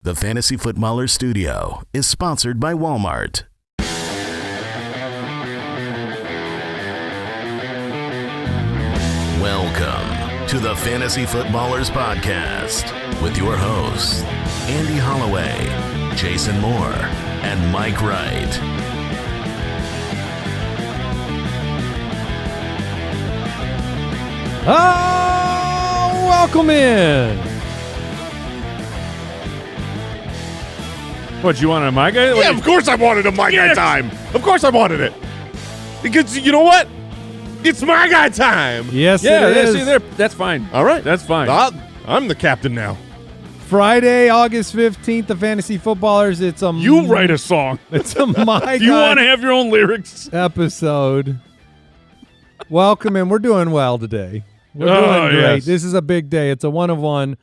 The Fantasy Footballer Studio is sponsored by Walmart. Welcome to the Fantasy Footballers Podcast with your hosts, Andy Holloway, Jason Moore, and Mike Wright. Oh, welcome in. What, you wanted a My Guy? Yeah, of course I wanted a My Guy time. Of course I wanted it. Because you know what? It's My Guy time. Yes, Yeah, it is. see there. That's fine. All right. That's fine. I'm the captain now. Friday, August 15th, the Fantasy Footballers. It's a You write a song. It's a My Do you Guy want to have your own lyrics? episode. Welcome in. We're doing well today. We're doing great. Yes. This is a big day. It's a one of one.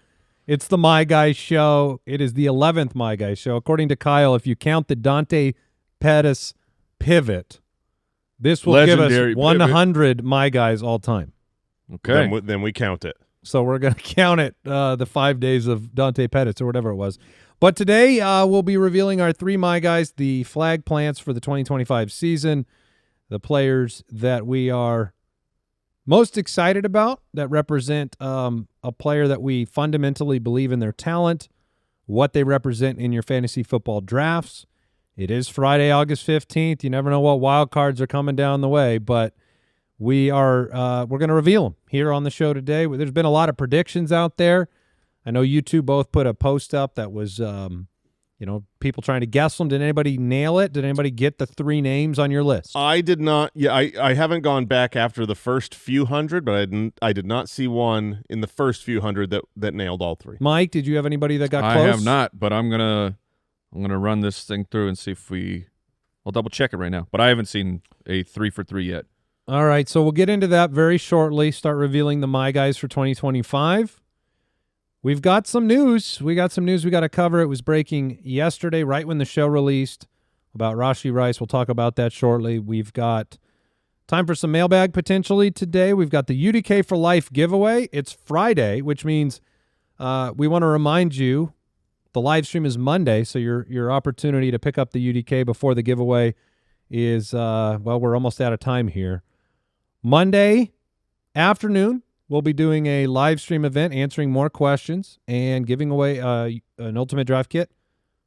It's the My Guy show. It is the 11th My Guy show. According to Kyle, if you count the Dante Pettis pivot, this will Legendary give us 100 My Guys all time. Okay. Then we count it. So we're going to count it, the 5 days of Dante Pettis or whatever it was. But today we'll be revealing our 3 My Guys, the flag plants for the 2025 season, the players that we are most excited about that represent a player that we fundamentally believe in their talent, what they represent in your fantasy football drafts. It is Friday, August 15th. You never know what wild cards are coming down the way, but we're going to reveal them here on the show today. There's been a lot of predictions out there. I know you two both put a post up that was people trying to guess them. Did anybody nail it? Did anybody get the 3 names on your list? I did not. Yeah, I haven't gone back after the first few hundred, but I did not see one in the first few hundred that nailed all 3. Mike, did you have anybody that got I close? have not, but I'm gonna run this thing through and see if I'll double check it right now. But I haven't seen a 3 for 3 yet. All right, so we'll get into that very shortly. Start revealing the My Guys for 2025. We've got some news. We got to cover. It was breaking yesterday, right when the show released, about Rashee Rice. We'll talk about that shortly. We've got time for some mailbag potentially today. We've got the UDK for Life giveaway. It's Friday, which means we want to remind you the live stream is Monday, so your opportunity to pick up the UDK before the giveaway is, we're almost out of time here. Monday afternoon, we'll be doing a live stream event, answering more questions and giving away an Ultimate Draft Kit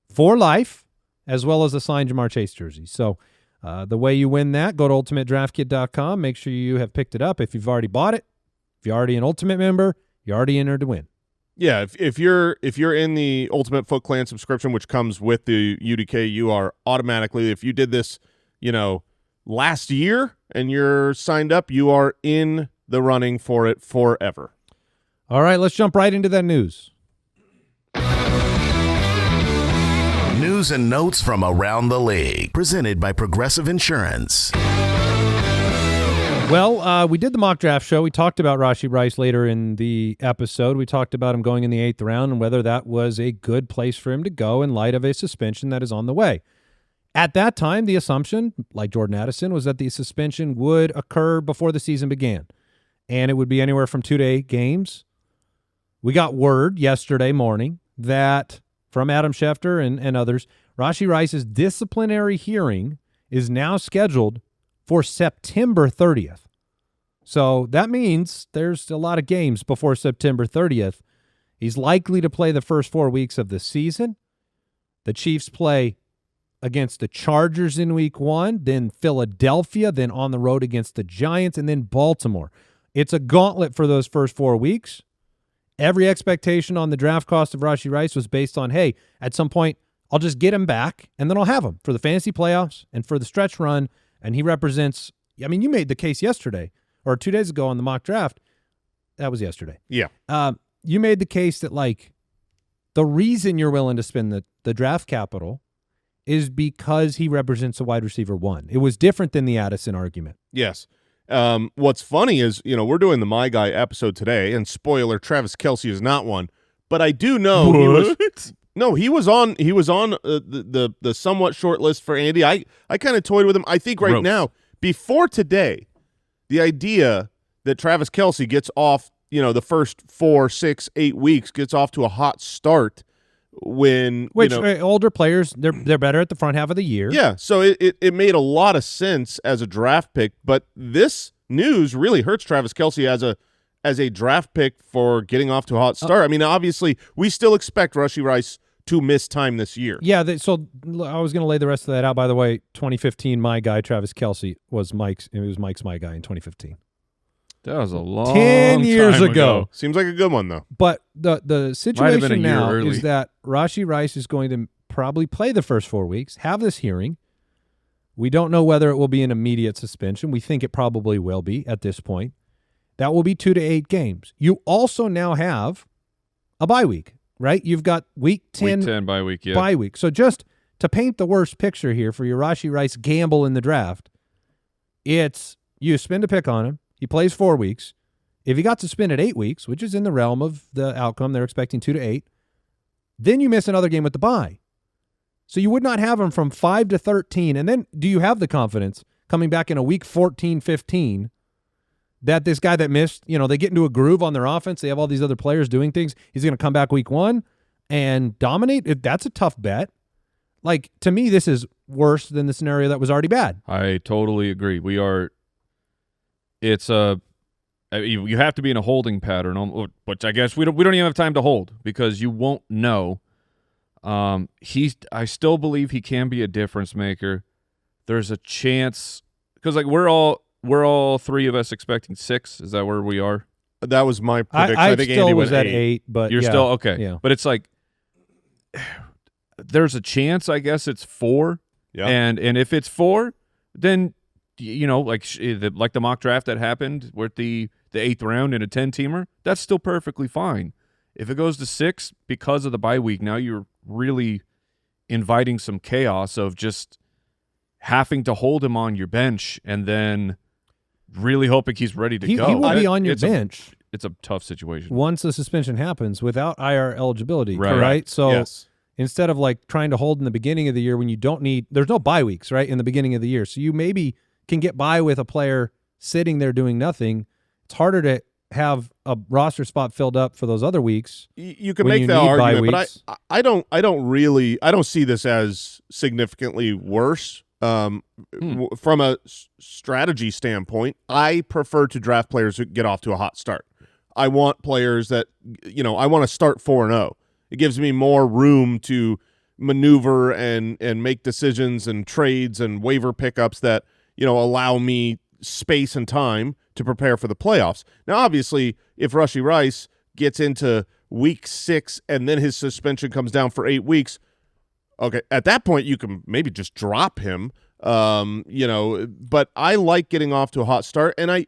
for life, as well as a signed Jamar Chase jersey. So the way you win that, go to ultimatedraftkit.com. Make sure you have picked it up. If you've already bought it, if you're already an Ultimate member, you're already entered to win. Yeah, if you're in the Ultimate Foot Clan subscription, which comes with the UDK, you are automatically, if you did this, last year and you're signed up, you are in the running for it forever. All right, let's jump right into that news. News and notes from around the league, presented by Progressive Insurance. Well, we did the mock draft show. We talked about Rashee Rice later in the episode. We talked about him going in the 8th round and whether that was a good place for him to go in light of a suspension that is on the way. At that time, the assumption, like Jordan Addison, was that the suspension would occur before the season began, and it would be anywhere from 2 to 8 games. We got word yesterday morning that from Adam Schefter and others, Rashee Rice's disciplinary hearing is now scheduled for September 30th. So that means there's a lot of games before September 30th. He's likely to play the first 4 weeks of the season. The Chiefs play against the Chargers in week 1, then Philadelphia, then on the road against the Giants, and then Baltimore. It's a gauntlet for those first 4 weeks. Every expectation on the draft cost of Rashee Rice was based on, hey, at some point, I'll just get him back, and then I'll have him for the fantasy playoffs and for the stretch run, and he represents, you made the case yesterday, or 2 days ago on the mock draft. That was yesterday. Yeah. You made the case that, the reason you're willing to spend the draft capital is because he represents a wide receiver 1. It was different than the Addison argument. Yes. What's funny is, we're doing the My Guy episode today, and spoiler, Travis Kelce is not one, but I do know he was on the somewhat short list for Andy. I kind of toyed with him. I think right now, before today, the idea that Travis Kelce gets off, the first 4, 6, 8 weeks, gets off to a hot start when Which older players, they're better at the front half of the year. Yeah, so it made a lot of sense as a draft pick, but this news really hurts Travis Kelce as a draft pick for getting off to a hot start. I mean, obviously, we still expect Rashee Rice to miss time this year. Yeah, so I was going to lay the rest of that out. By the way, 2015, my guy, Travis Kelce, was Mike's my guy in 2015. That was a long 10 years time ago. Seems like a good one, though. But the situation now early. is that Rashee Rice is going to probably play the first 4 weeks, have this hearing. We don't know whether it will be an immediate suspension. We think it probably will be at this point. That will be 2 to 8 games. You also now have a bye week, right? You've got week 10 bye week, yeah. Bye week. So just to paint the worst picture here for your Rashee Rice gamble in the draft, it's you spend a pick on him. He plays 4 weeks. If he got suspended 8 weeks, which is in the realm of the outcome, they're expecting 2 to 8, then you miss another game with the bye. So you would not have him from 5 to 13. And then do you have the confidence coming back in a week 14, 15 that this guy that missed, they get into a groove on their offense. They have all these other players doing things. He's going to come back week 1 and dominate. That's a tough bet. Like, to me, this is worse than the scenario that was already bad. I totally agree. You have to be in a holding pattern, which I guess we don't even have time to hold because you won't know. I still believe he can be a difference maker. There's a chance because we're all three of us expecting 6. Is that where we are? That was my prediction. I think still Andy was went at 8, but you're still okay. Yeah. But it's like there's a chance. I guess it's 4. Yeah. And if it's 4, then like the mock draft that happened with the 8th round in a 10-teamer, that's still perfectly fine. If it goes to 6 because of the bye week, now you're really inviting some chaos of just having to hold him on your bench and then really hoping he's ready to go. He will be on your bench. It's a tough situation. Once the suspension happens without IR eligibility, right? Right? So yes. Instead of trying to hold in the beginning of the year when you don't need – there's no bye weeks, right, in the beginning of the year. So you maybe can get by with a player sitting there doing nothing. It's harder to have a roster spot filled up for those other weeks. You can make that argument, but I don't see this as significantly worse. From a strategy standpoint, I prefer to draft players who get off to a hot start. I want players that, I want to start 4-0. It gives me more room to maneuver and make decisions and trades and waiver pickups that, allow me space and time to prepare for the playoffs. Now, obviously, if Rashee Rice gets into week 6 and then his suspension comes down for 8 weeks, okay, at that point you can maybe just drop him, but I like getting off to a hot start, and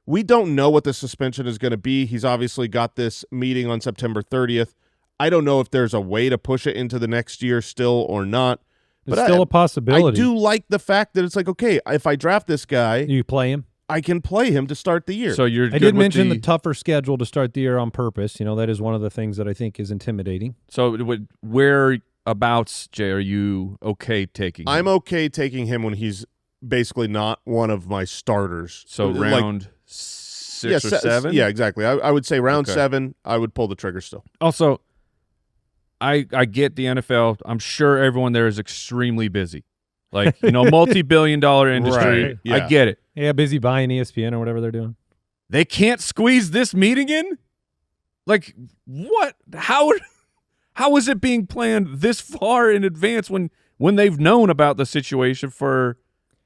we don't know what the suspension is going to be. He's obviously got this meeting on September 30th. I don't know if there's a way to push it into the next year still or not. It's still a possibility. I do like the fact that it's okay, if I draft this guy, you play him. I can play him to start the year. So I did mention the tougher schedule to start the year on purpose. That is one of the things that I think is intimidating. So whereabouts, Jay, are you okay taking him? I'm okay taking him when he's basically not one of my starters. So round 6 or 7? Yeah, exactly. I would say round 7, I would pull the trigger still. Also, I get the NFL. I'm sure everyone there is extremely busy. Multi-billion-dollar industry. Right. Yeah. I get it. Yeah, busy buying ESPN or whatever they're doing. They can't squeeze this meeting in? What? How is it being planned this far in advance when they've known about the situation for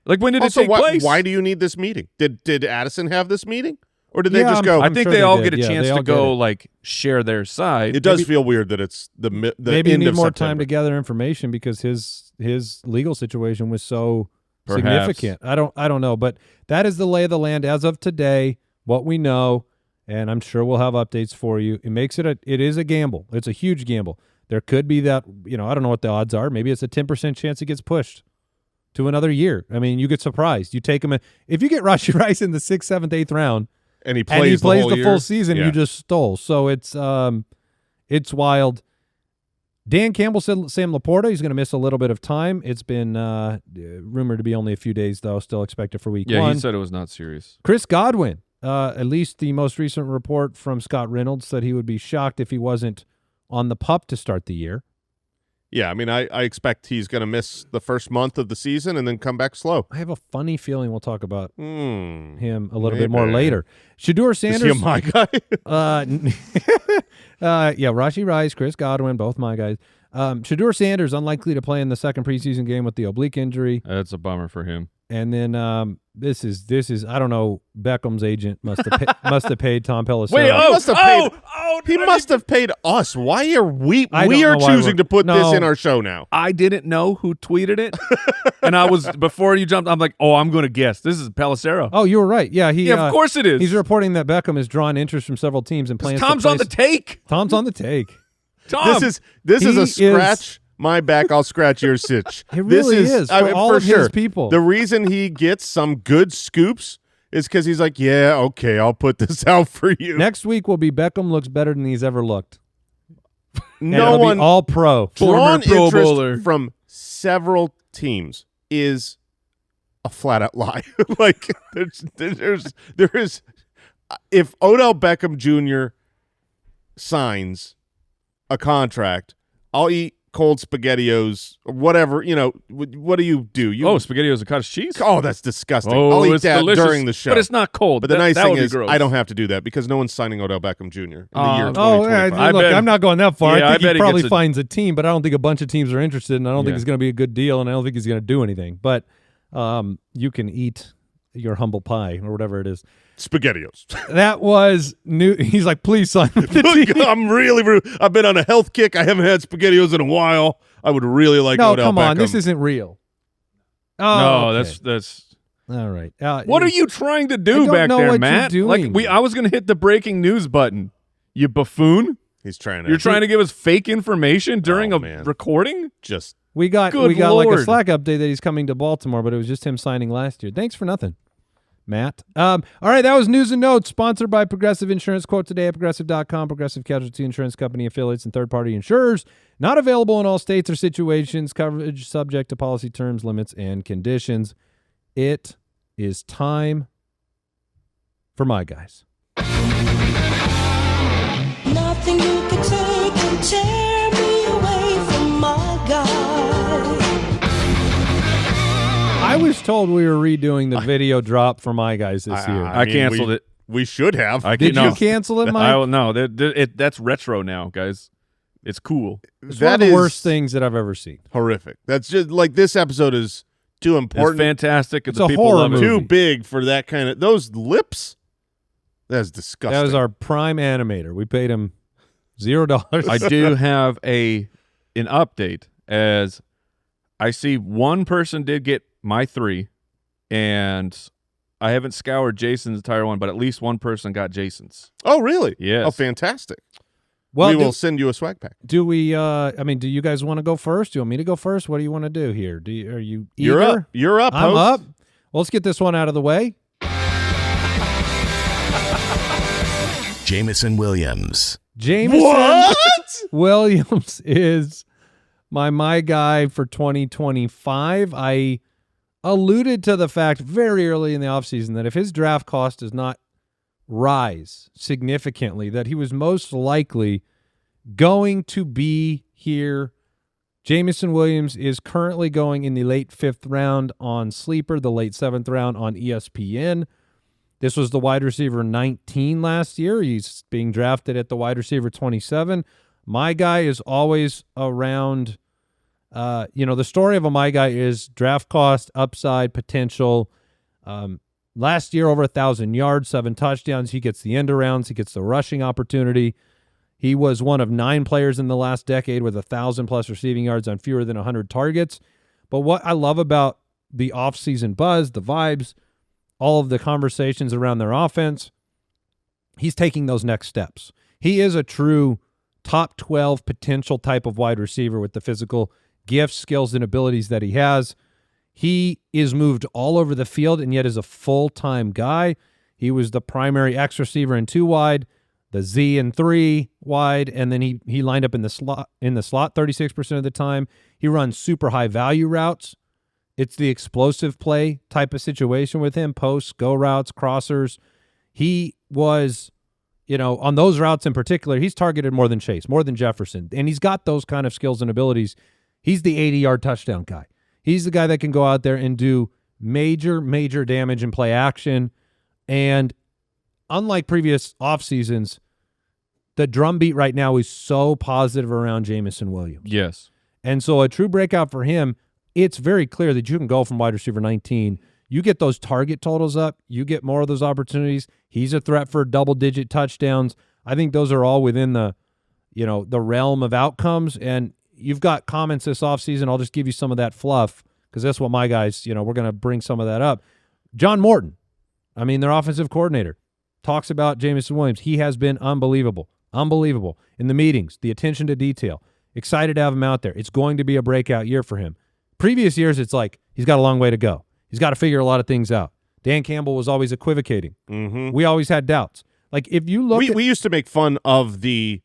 when did it take place? Why do you need this meeting? Did Addison have this meeting? Or did they just go? I think they all get a chance to go share their side. It does feel weird that it's the maybe end you need of more September. time to gather information because his legal situation was so Perhaps. significant. I don't know, but that is the lay of the land as of today. What we know, and I'm sure we'll have updates for you. It makes it is a gamble. It's a huge gamble. There could be that I don't know what the odds are. Maybe it's a 10% chance it gets pushed to another year. I mean, you get surprised. You take him if you get Rashee Rice in the 6th, 7th, 8th round. And he plays the year. full season. Yeah. You just stole. So it's wild. Dan Campbell said Sam Laporta, he's going to miss a little bit of time. It's been rumored to be only a few days, though. Still expected for week 1. Yeah, he said it was not serious. Chris Godwin, at least the most recent report from Scott Reynolds said he would be shocked if he wasn't on the PUP to start the year. Yeah, I mean, I expect he's going to miss the first month of the season and then come back slow. I have a funny feeling we'll talk about him a little maybe. bit more later. Shedeur Sanders. Is he my guy? Yeah, Rashee Rice, Chris Godwin, both my guys. Shedeur Sanders unlikely to play in the second preseason game with the oblique injury. That's a bummer for him. And then this is I don't know. Beckham's agent must have paid Tom Pelissero. Wait, he must have paid us. Why are we I we don't are know why choosing to put this in our show now? I didn't know who tweeted it, and I was before you jumped. I'm like, I'm going to guess this is Pelissero. Oh, you were right. Yeah, of course it is. He's reporting that Beckham has drawn interest from several teams and plans. Tom's on the take. Tom's on the take. Tom, this is a scratch. My back, I'll scratch your sitch. It really is for all of sure. his people. The reason he gets some good scoops is because he's like, yeah, okay, I'll put this out for you. Next week will be Beckham looks better than he's ever looked. No one all pro. Drawn Pro interest bowler. from several teams is a flat out lie. Like there is if Odell Beckham Jr. signs a contract, I'll eat cold SpaghettiOs or whatever. What do? You SpaghettiOs and cottage cheese. Oh, that's disgusting. Oh, I'll eat it's that delicious, during the show. but it's not cold. But the nice thing is, gross. I don't have to do that because no one's signing Odell Beckham Jr. in the year 2025. Look, I'm not going that far. Yeah, I I think bet he he probably gets finds a team, but I don't think a bunch of teams are interested, and I don't think Yeah. it's going to be a good deal, and I don't think he's going to do anything. But you can eat your humble pie or whatever it is. SpaghettiOs. That was new. He's like, please sign with the team. I'm really rude. I've been on a health kick. I haven't had SpaghettiOs in a while. I would really like No, Odell come on. Beckham. This isn't real. Oh, No, okay. that's. All right. What are you trying to I do don't back know there, what Matt? you're doing. Like I was going to hit the breaking news button. You buffoon! He's trying to. You're trying to give us fake information during a man. recording? just. We got Good like a Lord. Slack update that he's coming to Baltimore, but it was just him signing last year. Thanks for nothing, Matt. All right, that was News and Notes, sponsored by Progressive Insurance. Quote today at Progressive.com. Progressive Casualty Insurance Company affiliates and third-party insurers. Not available in all states or situations. Coverage subject to policy terms, limits, and conditions. It is time for my guys. Nothing you can say can tear me away from my guy. I was told we were redoing the video drop for my guys this year. I canceled it. We should have. Did you cancel it, Mike? No, that's retro now, guys. It's cool. It's one of the worst things that I've ever seen. Horrific. That's just like this episode is too important. It's fantastic. It's the a people horror love it. movie. Too big for that kind of. Those lips. That's disgusting. That was our prime animator. We paid him $0. I do have an update as I see one person did get my 3, and I haven't scoured Jason's entire one, but at least one person got Jason's. Oh, really? Yes. Oh, fantastic. Well, we will send you a swag pack. do we? Do you guys want to go first? Do you want me to go first? What do you want to do here? Are you eager? You're up. You're up. I'm host. up. Well, let's get this one out of the way. Jameson Williams. Jameson What? Williams is my guy for 2025. I alluded to the fact very early in the offseason that if his draft cost does not rise significantly, that he was most likely going to be here. Jameson Williams is currently going in the late 5th round on Sleeper, the late 7th round on ESPN. This was the wide receiver 19 last year. He's being drafted at the wide receiver 27. My guy is always around. The story of a my guy is draft cost, upside, potential. Last year, over 1,000 yards, 7 touchdowns. He gets the end arounds. He gets the rushing opportunity. He was one of 9 players in the last decade with 1,000+ receiving yards on fewer than 100 targets. But what I love about the offseason buzz, the vibes, all of the conversations around their offense, he's taking those next steps. He is a true top 12 potential type of wide receiver with the physical gifts, skills, and abilities that he has. He is moved all over the field and yet is a full-time guy. He was the primary X receiver in 2 wide, the Z in 3 wide, and then he lined up in the slot 36% of the time. He runs super high value routes. It's the explosive play type of situation with him, posts, go routes, crossers. He was, on those routes in particular, he's targeted more than Chase, more than Jefferson, and he's got those kind of skills and abilities He's the 80-yard touchdown guy. He's the guy that can go out there and do major, major damage and play action. And unlike previous off seasons, the drumbeat right now is so positive around Jamison Williams. Yes. And so a true breakout for him, it's very clear that you can go from wide receiver 19. You get those target totals up. You get more of those opportunities. He's a threat for double-digit touchdowns. I think those are all within the realm of outcomes. And you've got comments this offseason. I'll just give you some of that fluff because that's what my guys, we're going to bring some of that up. John Morton, their offensive coordinator, talks about Jamison Williams. He has been unbelievable. Unbelievable. In the meetings, the attention to detail. Excited to have him out there. It's going to be a breakout year for him. Previous years, it's like he's got a long way to go. He's got to figure a lot of things out. Dan Campbell was always equivocating. Mm-hmm. We always had doubts. Like if you look we used to make fun of the,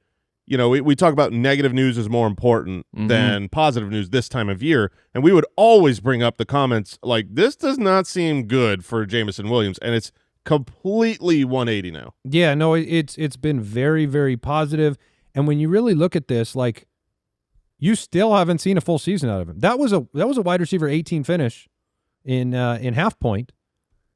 we talk about negative news is more important than positive news this time of year, and we would always bring up the comments like, this does not seem good for Jamison Williams, and it's completely 180 now. Yeah, no, it's been very, very positive. And when you really look at this, like you still haven't seen a full season out of him. That was a wide receiver 18 finish in half point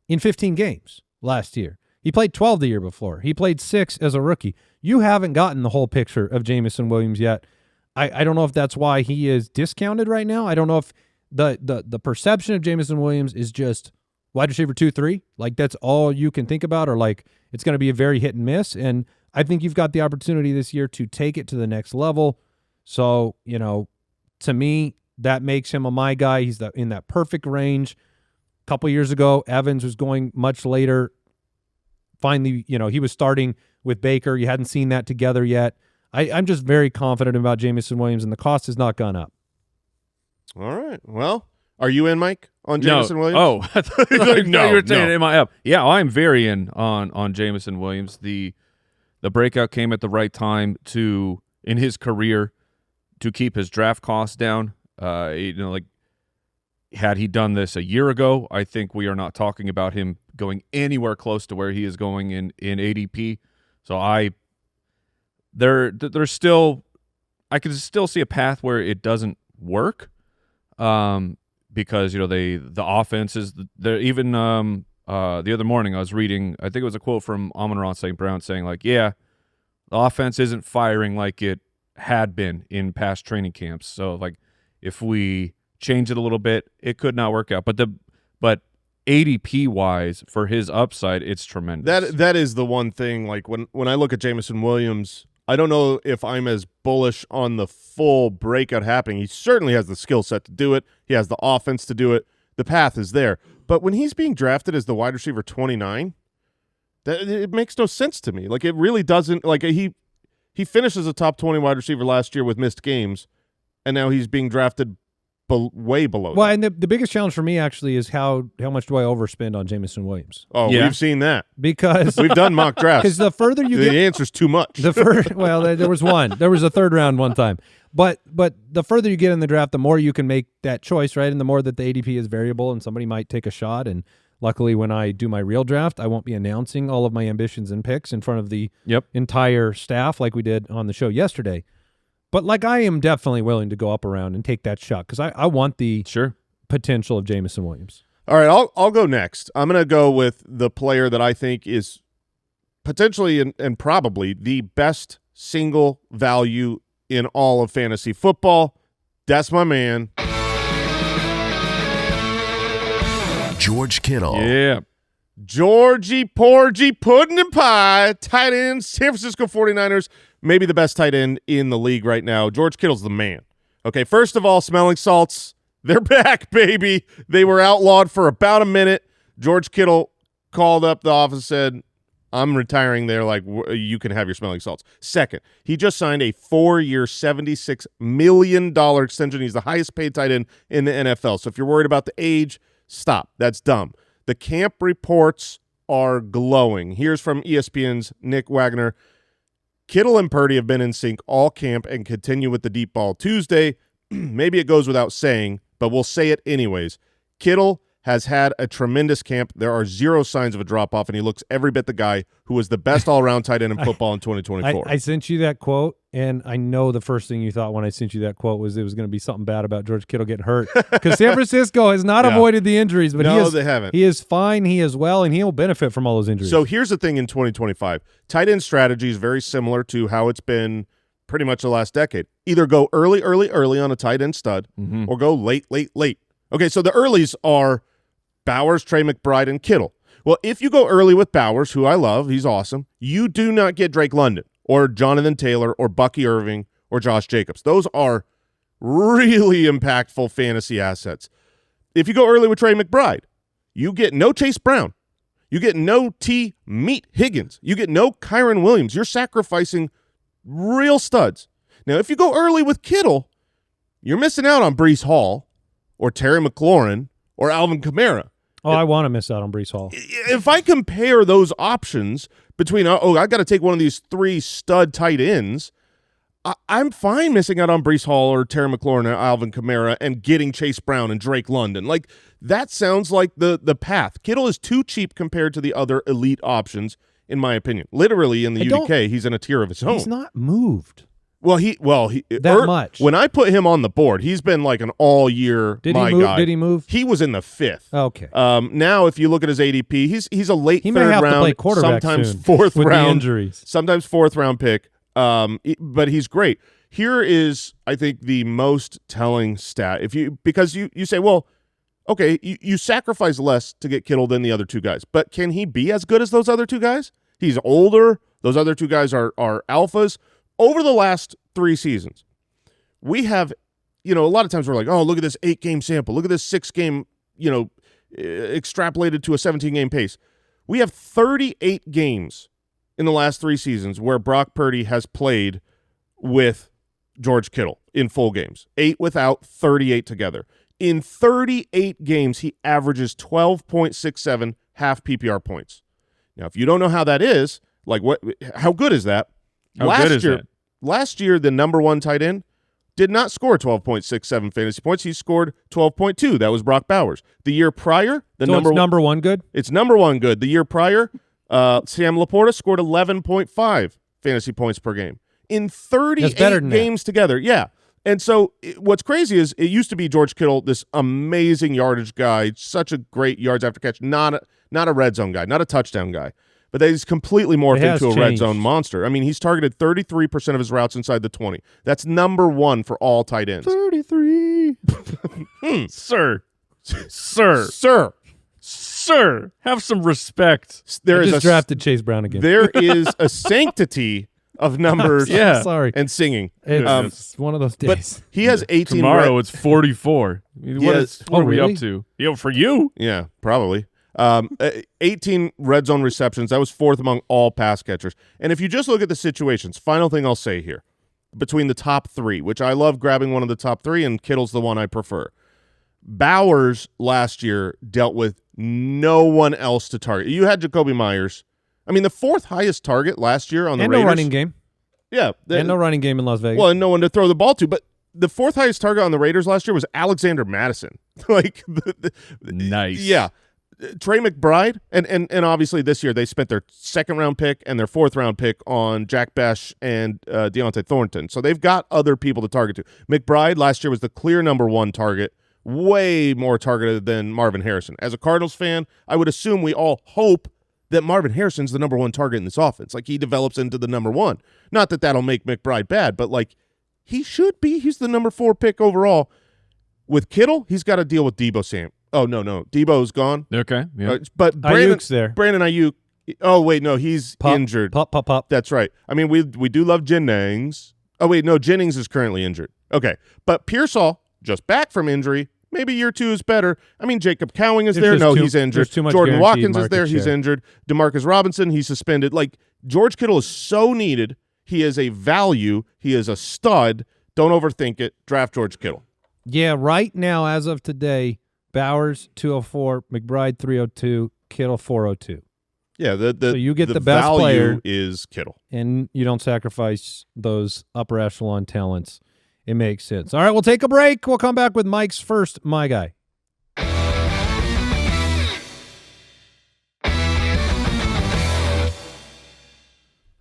in 15 games last year. He played 12 the year before. He played 6 as a rookie. You haven't gotten the whole picture of Jamison Williams yet. I don't know if that's why he is discounted right now. I don't know if the perception of Jamison Williams is just wide receiver 2-3, like that's all you can think about, or like it's going to be a very hit and miss. And I think you've got the opportunity this year to take it to the next level. So, to me, that makes him my guy. He's in that perfect range. A couple years ago, Evans was going much later. Finally, he was starting with Baker. You hadn't seen that together yet. I'm just very confident about Jamison Williams, and the cost has not gone up. All right. Well, are you in, Mike, on Jamison Williams? Oh, I thought you were saying no. am I up? Yeah, I'm very in on Jamison Williams. The breakout came at the right time in his career to keep his draft costs down. Had he done this a year ago, I think we are not talking about him going anywhere close to where he is going in ADP. So there's still, I can still see a path where it doesn't work, because the offense is there. Even the other morning I was reading, I think it was a quote from Amon-Ra St. Brown saying like, yeah, the offense isn't firing like it had been in past training camps. So like if we change it a little bit, it could not work out. But ADP wise, for his upside, it's tremendous. That is the one thing. Like when I look at Jamison Williams, I don't know if I'm as bullish on the full breakout happening. He certainly has the skill set to do it. He has the offense to do it. The path is there. But when he's being drafted as the wide receiver 29, it makes no sense to me. Like it really doesn't. Like he finishes a top 20 wide receiver last year with missed games, and now he's being drafted way below. Well, that. and the biggest challenge for me actually is how much do I overspend on Jamison Williams? Oh, yeah. We've seen that. Because We've done mock drafts. Because the further you the get, answer's too much. There was one. There was a third round one time. But the further you get in the draft, the more you can make that choice, right? And the more that the ADP is variable, and somebody might take a shot. And luckily, when I do my real draft, I won't be announcing all of my ambitions and picks in front of the entire staff like we did on the show yesterday. But like I am definitely willing to go up around and take that shot because I want the potential of Jamison Williams. All right, I'll go next. I'm going to go with the player that I think is potentially and probably the best single value in all of fantasy football. That's my man, George Kittle. Yeah. Georgie Porgy Puddin' and Pie, tight end, San Francisco 49ers, maybe the best tight end in the league right now. George Kittle's the man. Okay, first of all, smelling salts, they're back, baby. They were outlawed for about a minute. George Kittle called up the office and said, I'm retiring there. Like, you can have your smelling salts. Second, he just signed a 4-year, $76 million extension. He's the highest paid tight end in the NFL. So if you're worried about the age, stop. That's dumb. The camp reports are glowing. Here's from ESPN's Nick Wagner. Kittle and Purdy have been in sync all camp and continue with the deep ball Tuesday. Maybe it goes without saying, but we'll say it anyways. Kittle has had a tremendous camp. There are zero signs of a drop-off, and he looks every bit the guy who was the best all-around tight end in football in 2024. I sent you that quote, and I know the first thing you thought when I sent you that quote was it was going to be something bad about George Kittle getting hurt, because San Francisco has not avoided the injuries, but they haven't. He is fine, he is well, and he will benefit from all those injuries. So here's the thing in 2025. Tight end strategy is very similar to how it's been pretty much the last decade. Either go early on a tight end stud, or go late. Okay, so the earlies are Bowers, Trey McBride, and Kittle. Well, if you go early with Bowers, who I love, he's awesome, you do not get Drake London or Jonathan Taylor or Bucky Irving or Josh Jacobs. Those are really impactful fantasy assets. If you go early with Trey McBride, you get no Chase Brown. You get no Meat Higgins. You get no Kyron Williams. You're sacrificing real studs. Now, if you go early with Kittle, you're missing out on Breece Hall or Terry McLaurin or Alvin Kamara. Oh, I want to miss out on Breece Hall. If I compare those options between, I got to take one of these 3 stud tight ends, I'm fine missing out on Breece Hall or Terry McLaurin or Alvin Kamara and getting Chase Brown and Drake London. Like, that sounds like the path. Kittle is too cheap compared to the other elite options, in my opinion. Literally, in the UDK, he's in a tier of his own. He's not moved. Well, much. When I put him on the board, he's been like an all-year guy. Did he move? He was in the 5th. Okay. Now, if you look at his ADP, he's a late he third may have round, to play quarterback sometimes soon 4th with round the injuries. Sometimes 4th round pick. But he's great. Here is, I think, the most telling stat. Because you say, well, okay, you sacrifice less to get Kittle than the other 2 guys, but can he be as good as those other 2 guys? He's older. Those other 2 guys are alphas. Over the last 3 seasons, we have, a lot of times we're like, oh, look at this 8-game sample. Look at this 6-game, extrapolated to a 17-game pace. We have 38 games in the last 3 seasons where Brock Purdy has played with George Kittle in full games. 8 without, 38 together. In 38 games, he averages 12.67 half PPR points. Now, if you don't know how that is, how good is that? Last year, the number 1 tight end did not score 12.67 fantasy points. He scored 12.2. That was Brock Bowers. The year prior, number 1 good? It's number 1 good. The year prior, Sam Laporta scored 11.5 fantasy points per game in 38 games together. Yeah. And so what's crazy is it used to be George Kittle, this amazing yardage guy, such a great yards after catch, not a red zone guy, not a touchdown guy. But he's completely morphed into a red zone monster. I mean, he's targeted 33% of his routes inside the 20. That's number 1 for all tight ends. 33. Sir, have some respect. I just drafted Chase Brown again. There is a sanctity of numbers sorry. and singing. It's one of those days. But he has 18. Tomorrow it's 44. What are we up to? For you? Yeah, probably. 18 red zone receptions. That was 4th among all pass catchers. And if you just look at the situations, final thing I'll say here, between the top 3, which I love grabbing one of the top 3, and Kittle's the one I prefer. Bowers last year dealt with no one else to target. You had Jacoby Myers. I mean, the 4th highest target last year on the Raiders. No running game. Yeah. And no running game in Las Vegas. Well, and no one to throw the ball to. But the 4th highest target on the Raiders last year was Alexander Madison. Nice. Yeah. Trey McBride, and obviously this year they spent their 2nd round pick and their 4th round pick on Jack Besh and Deontay Thornton. So they've got other people to target to. McBride last year was the clear number 1 target, way more targeted than Marvin Harrison. As a Cardinals fan, I would assume we all hope that Marvin Harrison's the number 1 target in this offense. Like, he develops into the number 1. Not that that'll make McBride bad, but he should be. He's the number 4 pick overall. With Kittle, he's got to deal with Deebo Samuel. Oh, no. Debo's gone. Okay. Yeah. But Ayuk's there. Brandon Ayuk. Oh, wait, no, he's injured. Pop. That's right. I mean, we do love Jennings. Oh, wait, no, Jennings is currently injured. Okay. But Pearsall, just back from injury. Maybe year 2 is better. I mean, Jacob Cowing is there. No, he's injured. Jordan Watkins is there. He's injured. DeMarcus Robinson, he's suspended. George Kittle is so needed. He is a value. He is a stud. Don't overthink it. Draft George Kittle. Yeah, right now, as of today, Bowers 204, McBride 302, Kittle 402. Yeah, so you get the best value player is Kittle, and you don't sacrifice those upper echelon talents. It makes sense. All right, we'll take a break. We'll come back with Mike's first My Guy.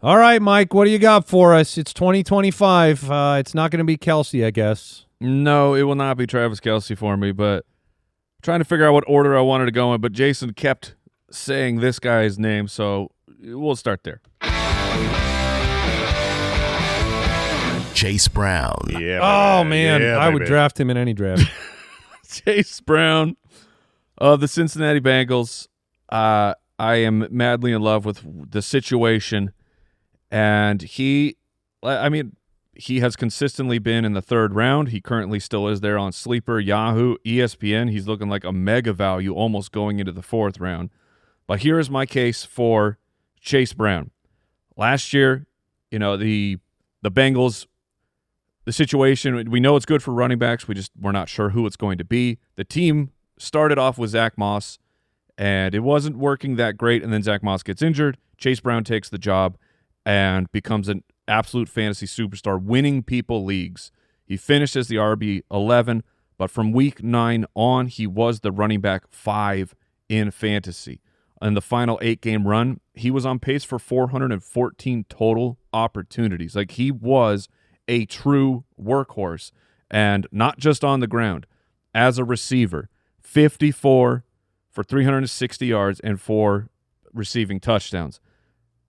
All right, Mike, what do you got for us? It's 2025. It's not going to be Kelsey, I guess. No, it will not be Travis Kelce for me, but trying to figure out what order I wanted to go in, but Jason kept saying this guy's name, so we'll start there. Chase Brown. Yeah. Oh, man. Yeah, I would baby. draft him in any draft. Chase Brown of the Cincinnati Bengals. I am madly in love with the situation, and he has consistently been in the third round. He currently still is there on Sleeper, Yahoo, ESPN. He's looking like a mega value almost going into the fourth round. But here is my case for Chase Brown. Last year, the Bengals, the situation, we know it's good for running backs. We're not sure who it's going to be. The team started off with Zach Moss, and it wasn't working that great, and then Zach Moss gets injured. Chase Brown takes the job and becomes an absolute fantasy superstar, winning people leagues. He finished as the RB11, but from week 9 on, he was the running back 5 in fantasy. In the final 8-game run, he was on pace for 414 total opportunities. Like, he was a true workhorse, and not just on the ground. As a receiver, 54 for 360 yards and 4 receiving touchdowns.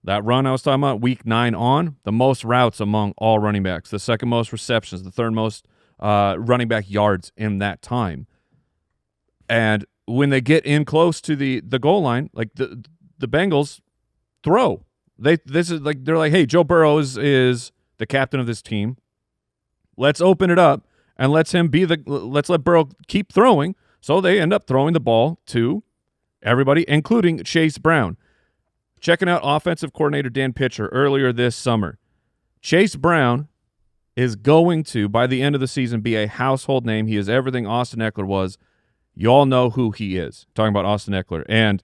That run I was talking about, week 9 on, the most routes among all running backs, the second most receptions, the third most running back yards in that time. And when they get in close to the goal line, like the Bengals throw. They're like, hey, Joe Burrow is the captain of this team. Let's open it up and let's let Burrow keep throwing. So they end up throwing the ball to everybody, including Chase Brown. Checking out offensive coordinator Dan Pitcher earlier this summer. Chase Brown is going to, by the end of the season, be a household name. He is everything Austin Eckler was. You all know who he is. Talking about Austin Eckler. And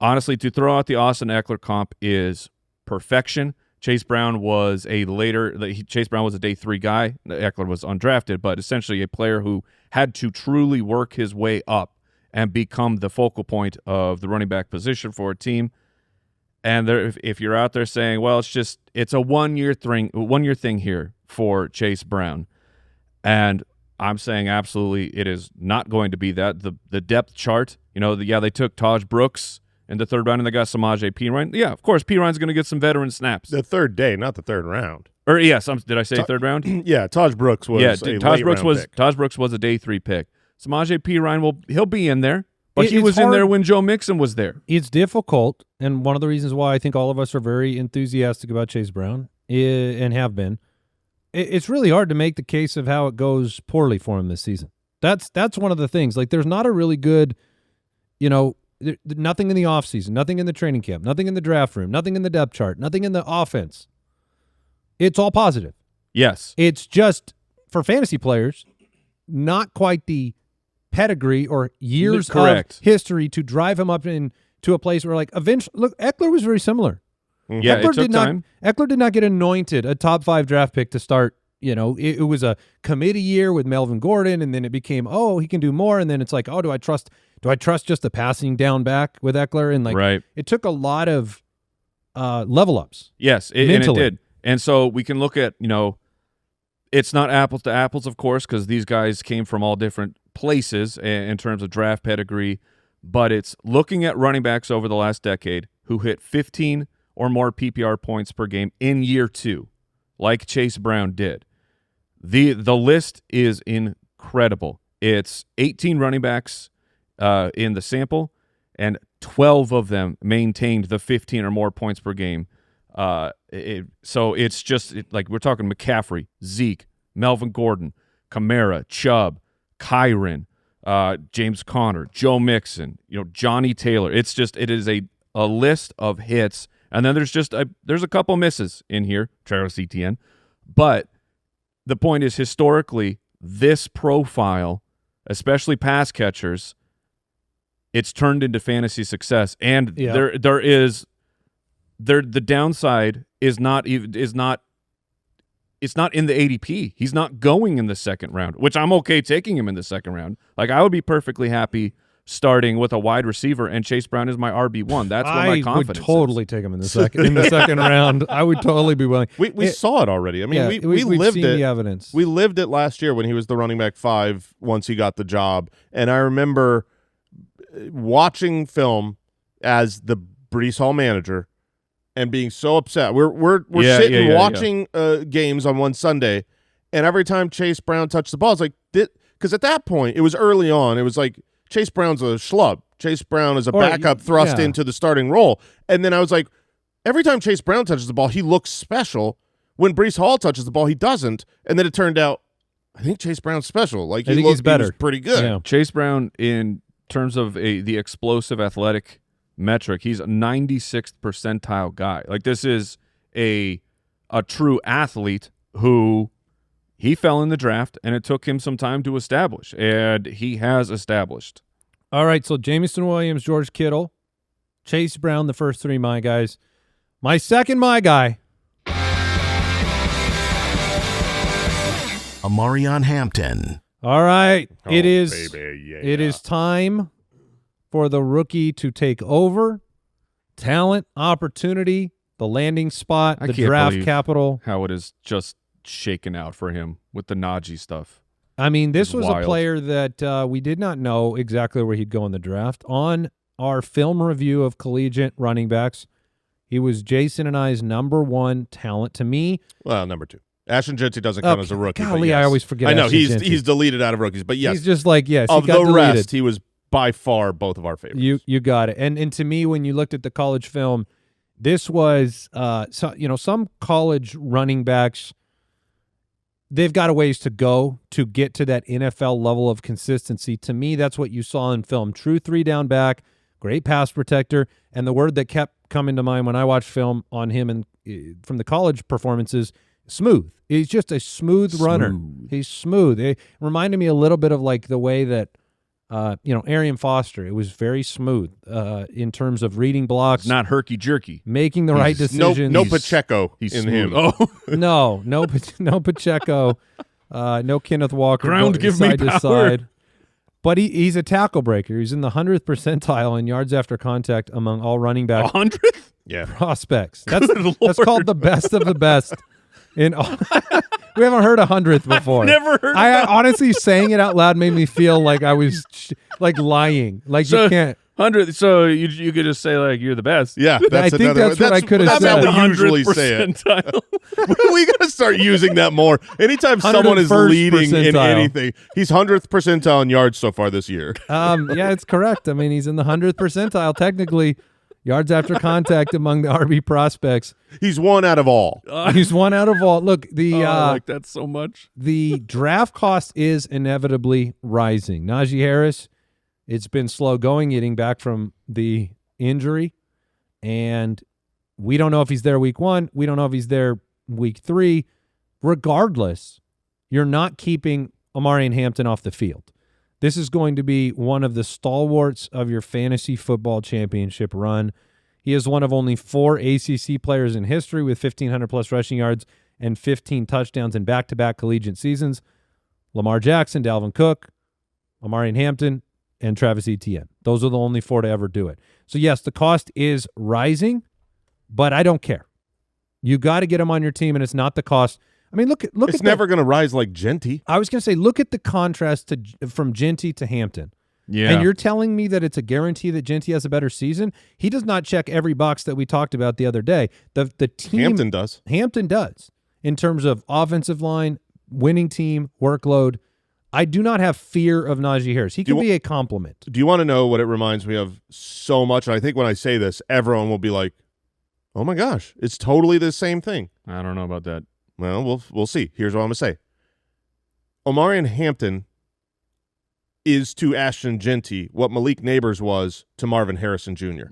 honestly, to throw out the Austin Eckler comp is perfection. Chase Brown was a day 3 guy. Eckler was undrafted, but essentially a player who had to truly work his way up and become the focal point of the running back position for a team. And if you're out there saying, well, it's a one-year thing here for Chase Brown, and I'm saying absolutely it is not going to be that. The depth chart, they took Taj Brooks in the third round, and they got Samaje Perine. Yeah, of course, Perine's going to get some veteran snaps. The third day, not the third round. Or yes, did I say third round? Yeah, Taj Brooks was a Taj Brooks late-round pick. Taj Brooks was a day 3 pick. Samaje Perine he'll be in there, but he It's was in hard. there when Joe Mixon was there. It's difficult, and one of the reasons why I think all of us are very enthusiastic about Chase Brown and have been, it's really hard to make the case of how it goes poorly for him this season. That's one of the things. Like, there's not a really good, nothing in the offseason, nothing in the training camp, nothing in the draft room, nothing in the depth chart, nothing in the offense. It's all positive. Yes. It's just, for fantasy players, not quite the pedigree or years Correct. of history to drive him up into a place where, like, eventually, look, Eckler was very similar. Yeah, it took time. Eckler did not get anointed a top 5 draft pick to start. It was a committee year with Melvin Gordon, and then it became, he can do more, and then it's like, do I trust just the passing down back with Eckler? And Right. It took a lot of level ups. Yes, and it mentally. did. And so we can look at, it's not apples to apples, of course, because these guys came from all different places in terms of draft pedigree, but it's looking at running backs over the last decade who hit 15 or more PPR points per game in year 2, like Chase Brown did. The list is incredible. It's 18 running backs in the sample, and 12 of them maintained the 15 or more points per game. So it's just like we're talking McCaffrey, Zeke, Melvin Gordon, Kamara, Chubb, Kyron, James Conner, Joe Mixon, Johnny Taylor. It is a list of hits, and then there's a couple misses in here, Travis Etienne, but the point is, historically, this profile, especially pass catchers, it's turned into fantasy success, and the downside is not in the ADP. He's not going in the second round, which I'm okay taking him in the second round. Like, I would be perfectly happy starting with a wide receiver, and Chase Brown is my RB1. That's where my confidence I would totally take him in the second round. I would totally be willing. We saw it already. I mean, we lived seen it. The evidence. We lived it last year when he was the running back 5 once he got the job. And I remember watching film as the Breece Hall manager and being so upset. We're sitting watching games on one Sunday, and every time Chase Brown touched the ball, it's like, because at that point, it was early on, it was like, Chase Brown's a schlub. Chase Brown is a backup thrust into the starting role. And then I was like, every time Chase Brown touches the ball, he looks special. When Breece Hall touches the ball, he doesn't. And then it turned out, I think Chase Brown's special. Like, he's better. He was pretty good. Yeah. Chase Brown, in terms of the explosive athletic metric, he's a 96th percentile guy. Like, this is a true athlete who he fell in the draft, and it took him some time to establish, and he has established. All right, so Jameson Williams, George Kittle, Chase Brown, the first 3 my guys. My second my guy. Amarion Hampton. All right, it baby, is time for the rookie to take over. Talent, opportunity, the landing spot, the draft capital. How it is just shaken out for him with the Najee stuff. I mean, this was wild. a player that we did not know exactly where he'd go in the draft. On our film review of collegiate running backs, he was Jason and I's number 1 talent. To me, well, number 2. Ashton Jeanty doesn't count as a rookie. Golly, yes. I always forget. I know Ashton he's deleted out of rookies, but yes, he's just like yes. Of he got the deleted. rest, he was by far both of our favorites. You got it. And to me, when you looked at the college film, this was some college running backs, they've got a ways to go to get to that NFL level of consistency. To me, that's what you saw in film. True 3-down back, great pass protector, and the word that kept coming to mind when I watched film on him and from the college performances, smooth. He's just a smooth runner. He's smooth. It reminded me a little bit of like the way that Arian Foster. It was very smooth in terms of reading blocks, Not herky-jerky. making the right decisions. No Pacheco in smooth. him. Oh, No Pacheco, no Kenneth Walker. Ground give me side to power. side. But he's a tackle breaker. He's in the 100th percentile in yards after contact among all running back 100th? Yeah. prospects. That's Lord. called the best of the best. We haven't heard 100th before. Never heard. I honestly saying it out loud made me feel like I was like lying. Like you can't. 100th. So you could just say like you're the best. Yeah, I think that's what I could have That's said. how we usually say it. We got to start using that more. Anytime someone is 101st leading in percentile. anything, he's 100th percentile in yards so far this year. Yeah, it's correct. I mean, he's in the 100th percentile technically. Yards after contact among the RB prospects. He's 1 out of all. He's 1 out of all. Look, I like that so much. the draft cost is inevitably rising. Najee Harris, it's been slow going, getting back from the injury, and we don't know if he's there week 1. We don't know if he's there week 3. Regardless, you're not keeping Amarian Hampton off the field. This is going to be one of the stalwarts of your fantasy football championship run. He is one of only 4 ACC players in history with 1,500-plus rushing yards and 15 touchdowns in back-to-back collegiate seasons. Lamar Jackson, Dalvin Cook, Amarian Hampton, and Travis Etienne. Those are the only 4 to ever do it. So, yes, the cost is rising, but I don't care. You got to get him on your team, and it's not the cost. I mean, look It's never going to rise like Jeanty. I was going to say, look at the contrast from Jeanty to Hampton. Yeah. And you're telling me that it's a guarantee that Jeanty has a better season? He does not check every box that we talked about the other day. The team Hampton does. Hampton does in terms of offensive line, winning team, workload. I do not have fear of Najee Harris. He can be a compliment. Do you want to know what it reminds me of so much? And I think when I say this, everyone will be like, oh my gosh, it's totally the same thing. I don't know about that. Well, we'll see. Here's what I'm going to say. Amarian Hampton is to Ashton Jeanty what Malik Neighbors was to Marvin Harrison Jr.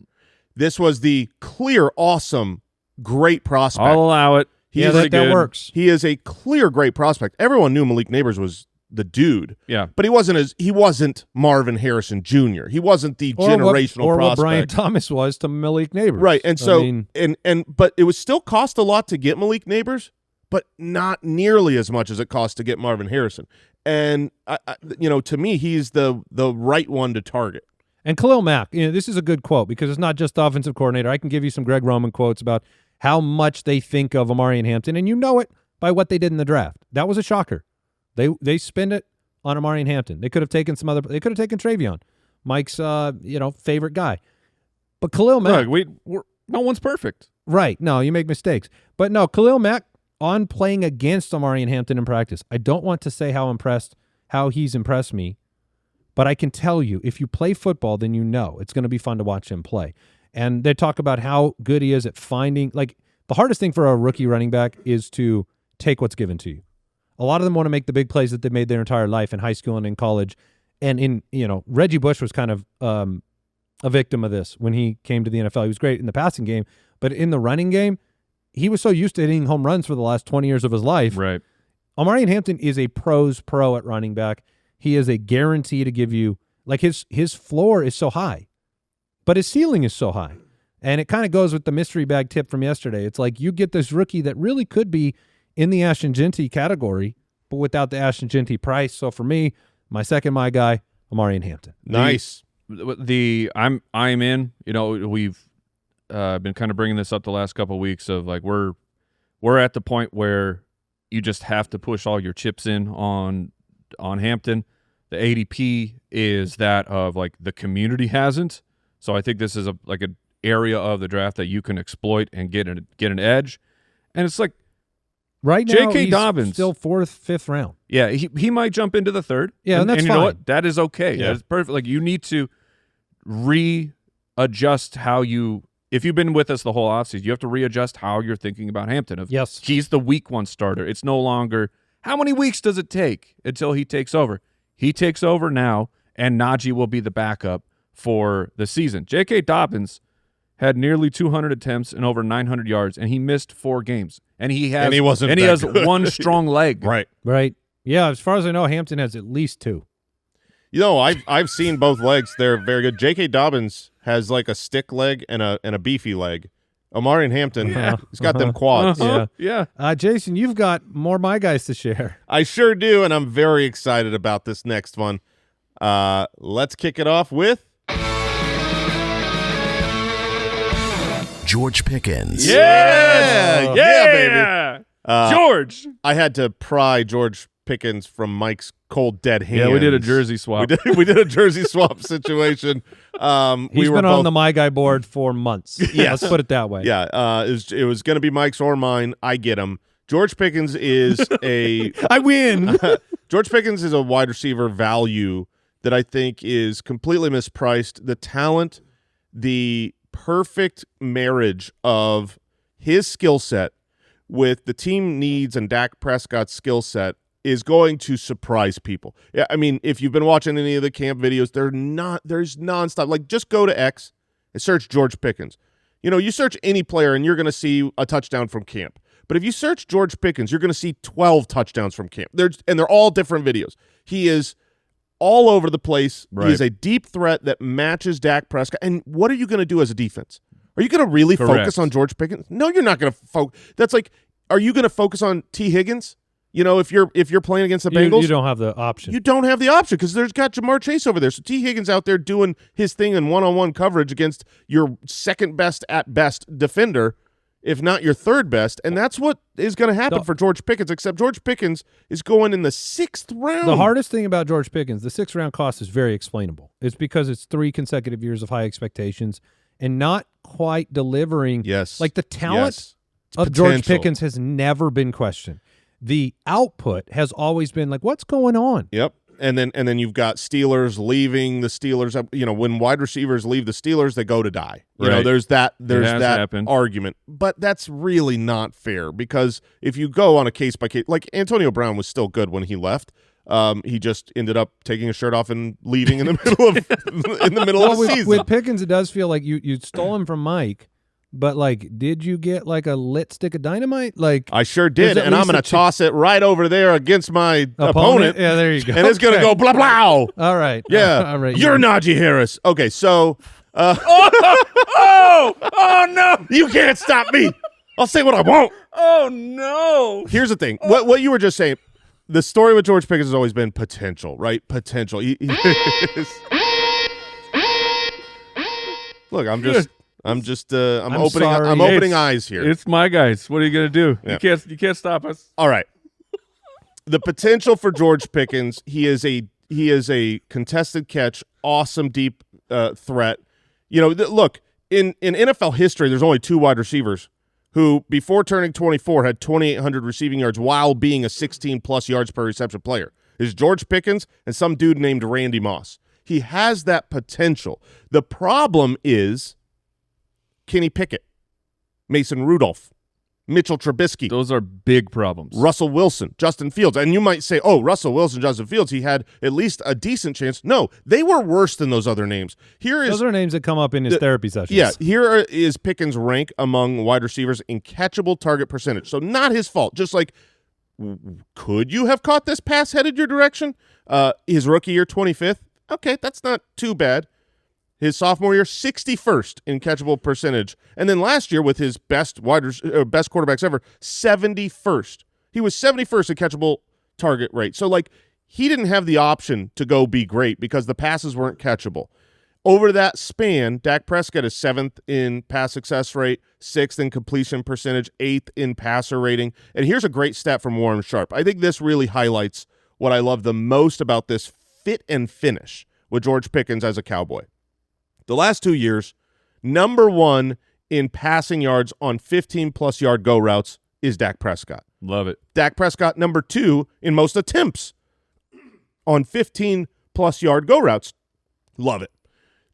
This was the clear, awesome, great prospect. I'll allow it. That works. He is a clear, great prospect. Everyone knew Malik Neighbors was the dude. Yeah. But he wasn't Marvin Harrison Jr. He wasn't the generational or prospect. what Brian Thomas was to Malik Neighbors. Right. And so I mean, but it was still cost a lot to get Malik Neighbors, but not nearly as much as it cost to get Marvin Harrison. And to me, he's the right one to target. And Khalil Mack, this is a good quote because it's not just the offensive coordinator. I can give you some Greg Roman quotes about how much they think of Amari and Hampton, and you know it by what they did in the draft. That was a shocker. They spend it on Amari and Hampton. They could have taken They could have taken Travion, Mike's favorite guy. But Khalil Mack, no one's perfect. Right? No, you make mistakes. But no, Khalil Mack on playing against Amari and Hampton in practice. I don't want to say how he's impressed me. But I can tell you, if you play football, then you know it's going to be fun to watch him play. And they talk about how good he is at finding, like, the hardest thing for a rookie running back is to take what's given to you. A lot of them want to make the big plays that they made their entire life in high school and in college. And Reggie Bush was kind of a victim of this when he came to the NFL. He was great in the passing game, but in the running game, he was so used to hitting home runs for the last 20 years of his life. Right. Amari and Hampton is a pro's pro at running back. He is a guarantee to give you, like, his floor is so high, but his ceiling is so high. And it kind of goes with the mystery bag tip from yesterday. It's like you get this rookie that really could be in the Ashton Jeanty category, but without the Ashton Jeanty price. So for me, my guy, Amari and Hampton. Nice. I'm in. We've been kind of bringing this up the last couple of weeks of like we're at the point where you just have to push all your chips in on Hampton. The ADP is that of like the community hasn't. So I think this is an area of the draft that you can exploit and get an edge. And it's like right now, J.K. he's Dobbins still 4th, 5th round. Yeah, he might jump into the 3rd. Yeah, and that's you fine. know what? That is okay. Yeah. That's perfect. Like you need to readjust how you. If you've been with us the whole offseason, you have to readjust how you're thinking about Hampton. Yes, he's the week 1 starter. It's no longer how many weeks does it take until he takes over. He takes over now, and Najee will be the backup for the season. J.K. Dobbins had nearly 200 attempts and over 900 yards, and he missed 4 games. And he has one strong leg. Right. Yeah, as far as I know, Hampton has at least 2. I've seen both legs. They're very good. J.K. Dobbins has like a stick leg and a beefy leg. Amari and Hampton, he's got them quads. Yeah. Jason, you've got more my guys to share. I sure do, and I'm very excited about this next one. Let's kick it off with George Pickens. Yeah, baby. George. I had to pry George Pickens from Mike's cold dead hands. Yeah, we did a jersey swap. We did a jersey swap situation. He's been on the My Guy board for months. Yes. Let's put it that way. Yeah, it was going to be Mike's or mine. I get him. George Pickens is I win. George Pickens is a wide receiver value that I think is completely mispriced. The talent, the perfect marriage of his skill set with the team needs and Dak Prescott's skill set is going to surprise people. Yeah, I mean, if you've been watching any of the camp videos, there's nonstop. Like, just go to X and search George Pickens. You search any player and you're going to see a touchdown from camp. But if you search George Pickens, you're going to see 12 touchdowns from camp. They're all different videos. He is all over the place. Right. He is a deep threat that matches Dak Prescott. And what are you going to do as a defense? Are you going to really focus on George Pickens? No, you're not going to focus. That's like, are you going to focus on T. Higgins? If you're playing against the Bengals, you don't have the option. You don't have the option because there's got Jamar Chase over there. So T. Higgins out there doing his thing in one-on-one coverage against your second best at best defender, if not your third best, and that's what is going to happen for George Pickens. Except George Pickens is going in the 6th round. The hardest thing about George Pickens, the 6th round cost is very explainable. It's because it's 3 consecutive years of high expectations and not quite delivering. Yes, like the talent of George Pickens has never been questioned. The output has always been like, what's going on? Yep. And then you've got Steelers leaving the Steelers. When wide receivers leave the Steelers, they go to die. There's that argument. But that's really not fair because if you go on a case by case, like Antonio Brown was still good when he left. He just ended up taking his shirt off and leaving in the middle of the season. With Pickens, it does feel like you stole him from Mike. But, like, did you get, like, a lit stick of dynamite? Like, I sure did, and I'm going to toss it right over there against my opponent. Yeah, there you go. And it's going to go blah, blah. All right. Yeah. All right. You're Najee Harris. Okay, so. Oh, no. You can't stop me. I'll say what I want. Oh, no. Here's the thing. What you were just saying, the story with George Pickens has always been potential, right? Potential. Look, I'm I'm opening sorry. I'm opening eyes here. It's my guys. What are you gonna do? Yeah. You can't stop us. All right. The potential for George Pickens, he is a contested catch, awesome deep threat. You know, look, in NFL history, there's only 2 wide receivers who, before turning 24, had 2,800 receiving yards while being a 16-plus yards per reception player. It's George Pickens and some dude named Randy Moss. He has that potential. The problem is Kenny Pickett, Mason Rudolph, Mitchell Trubisky. Those are big problems. Russell Wilson, Justin Fields. And you might say, oh, Russell Wilson, Justin Fields, he had at least a decent chance. No, they were worse than those other names. Those are names that come up in his therapy sessions. Yeah, here is Pickens' rank among wide receivers in catchable target percentage. So not his fault. Just like, could you have caught this pass headed your direction? His rookie year, 25th. Okay, that's not too bad. His sophomore year, 61st in catchable percentage. And then last year with his best quarterbacks ever, 71st. He was 71st in catchable target rate. So, like, he didn't have the option to go be great because the passes weren't catchable. Over that span, Dak Prescott is 7th in pass success rate, 6th in completion percentage, 8th in passer rating. And here's a great stat from Warren Sharp. I think this really highlights what I love the most about this fit and finish with George Pickens as a Cowboy. The last 2 years, number 1 in passing yards on 15-plus yard go routes is Dak Prescott. Love it. Dak Prescott, number 2 in most attempts on 15-plus yard go routes. Love it.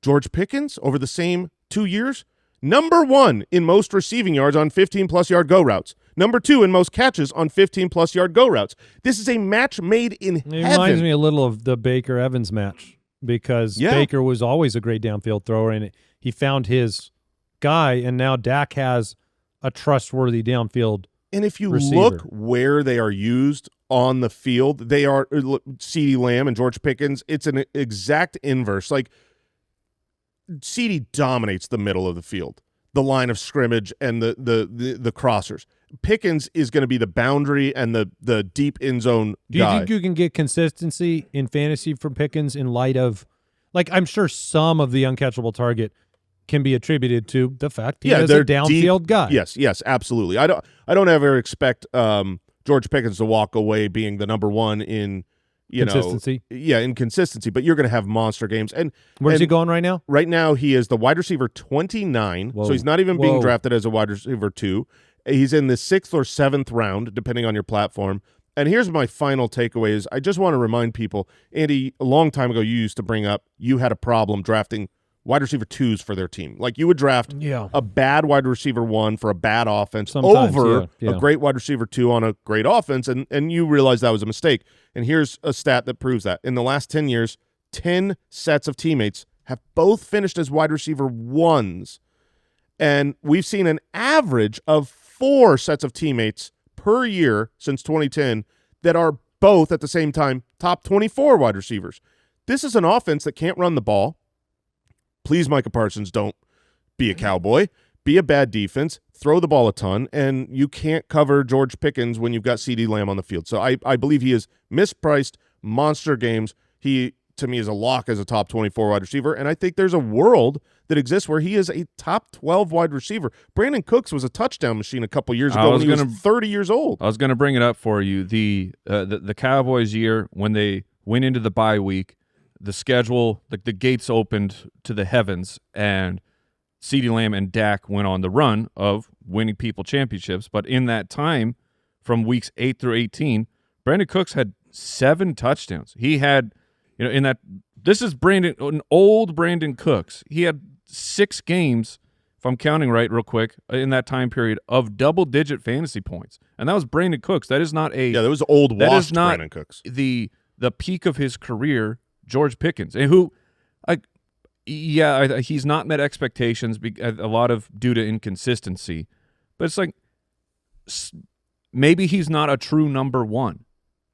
George Pickens, over the same 2 years, number 1 in most receiving yards on 15-plus yard go routes. Number 2 in most catches on 15-plus yard go routes. This is a match made in heaven. It reminds me a little of the Baker-Evans match. Because Baker was always a great downfield thrower, and he found his guy, and now Dak has a trustworthy downfield And if you receiver. look where they are used on the field, they are CeeDee Lamb and George Pickens. It's an exact inverse. Like, CeeDee dominates the middle of the field, the line of scrimmage, and the crossers. Pickens is going to be the boundary and the deep end zone guy. Do you think you can get consistency in fantasy from Pickens in light of, like, I'm sure some of the uncatchable target can be attributed to the fact he is a downfield guy. Yes, absolutely. I don't ever expect George Pickens to walk away being the number 1 in consistency. In consistency, but you're going to have monster games. And where's he going right now? Right now, he is the wide receiver 29. Whoa. So he's not even being drafted as a wide receiver 2. He's in the 6th or 7th round, depending on your platform. And here's my final takeaway is I just want to remind people, Andy, a long time ago you used to bring up you had a problem drafting wide receiver 2s for their team. Like, you would draft a bad wide receiver 1 for a bad offense over a great wide receiver 2 on a great offense, and you realize that was a mistake. And here's a stat that proves that. In the last 10 years, 10 sets of teammates have both finished as wide receiver 1s. And we've seen an average of 4 sets of teammates per year since 2010 that are both at the same time top 24 wide receivers. This is an offense that can't run the ball. Please, Micah Parsons, don't be a Cowboy. Be a bad defense. Throw the ball a ton, and you can't cover George Pickens when you've got CeeDee Lamb on the field. So I believe he is mispriced, monster games. He, to me, is a lock as a top 24 wide receiver, and I think there's a world that exists where he is a top 12 wide receiver. Brandon Cooks was a touchdown machine a couple years ago when he was 30 years old. I was going to bring it up for you. The Cowboys year when they went into the bye week, the schedule, like the gates opened to the heavens, and CeeDee Lamb and Dak went on the run of winning people championships. But in that time, from weeks 8 through 18, Brandon Cooks had 7 touchdowns. He had, in that, this is an old Brandon Cooks. He had 6 games, if I'm counting right real quick, in that time period of double-digit fantasy points. And that was Brandon Cooks. That is not that was old washed Brandon Cooks. The peak of his career, George Pickens, and who, he's not met expectations, a lot of due to inconsistency. But it's like maybe he's not a true number 1,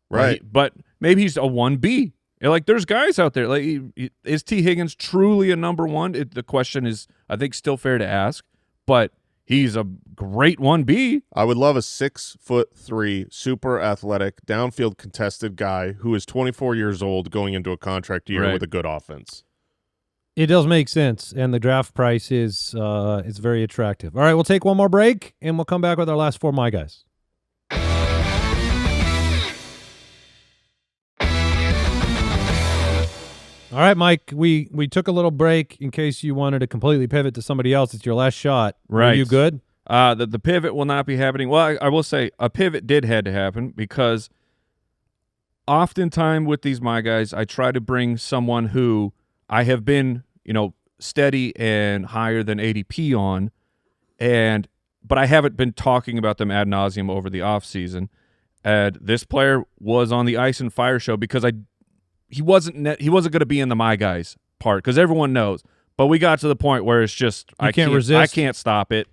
right? But maybe he's a 1B. Like, there's guys out there. Like, is T. Higgins truly a number 1? The question is, I think, still fair to ask. But he's a great 1B. I would love a 6'3", super athletic, downfield contested guy who is 24 years old going into a contract year with a good offense. It does make sense, and the draft price is very attractive. All right, we'll take one more break, and we'll come back with our last 4 My Guys. All right, Mike, we took a little break in case you wanted to completely pivot to somebody else. It's your last shot. Right. Are you good? The pivot will not be happening. Well, I will say a pivot did had to happen because oftentimes with these My Guys, I try to bring someone who I have been, steady and higher than ADP on, but I haven't been talking about them ad nauseum over the offseason. And this player was on the Ice and Fire show because he wasn't going to be in the My Guys part because everyone knows. But we got to the point where it's just I can't resist. I can't stop it.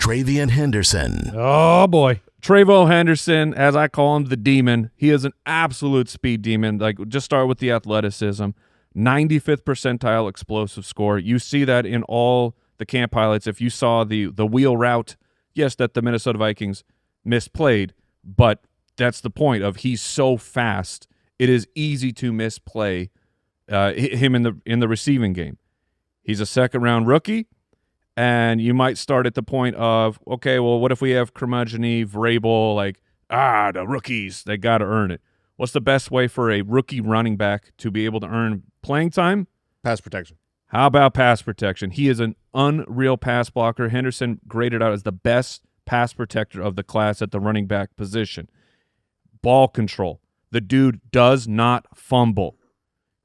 Travian Henderson. Oh, boy. Travo Henderson, as I call him, the demon. He is an absolute speed demon. Just start with the athleticism. 95th percentile explosive score. You see that in all the camp highlights. If you saw the wheel route, yes, that the Minnesota Vikings misplayed, but that's the point of he's so fast. It is easy to misplay him in the receiving game. He's a second-round rookie. And you might start at the point of, okay, well, what if we have Curmudgeon, Vrabel, the rookies, they got to earn it. What's the best way for a rookie running back to be able to earn playing time? Pass protection. How about pass protection? He is an unreal pass blocker. Henderson graded out as the best pass protector of the class at the running back position. Ball control. The dude does not fumble.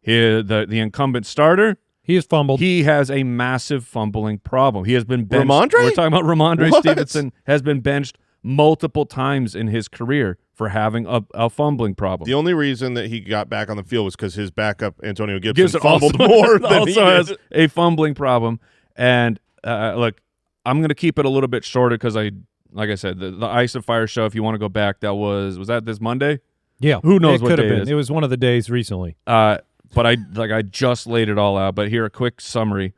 The incumbent starter, he has fumbled. He has a massive fumbling problem. He has been benched. Ramondre? We're talking about Ramondre Stevenson has been benched multiple times in his career for having a fumbling problem. The only reason that he got back on the field was because his backup, Antonio Gibson, fumbled more than also he did. has a fumbling problem. And look, I'm going to keep it a little bit shorter because like I said, the Ice and Fire show, if you want to go back, was that this Monday? Yeah. Who knows what could day have it been. is. It was one of the days recently. But I just laid it all out. But here, a quick summary.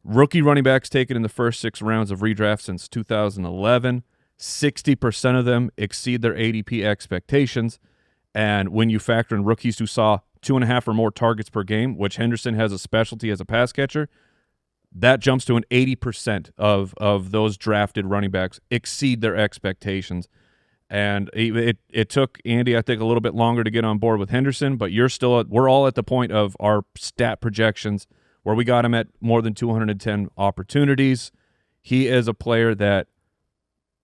Rookie running backs taken in the first 6 rounds of redraft since 2011. 60% of them exceed their ADP expectations. And when you factor in rookies who saw 2.5 or more targets per game, which Henderson has a specialty as a pass catcher, that jumps to an 80% of those drafted running backs exceed their expectations. And it took Andy, I think, a little bit longer to get on board with Henderson, but we're all at the point of our stat projections where we got him at more than 210 opportunities. He is a player that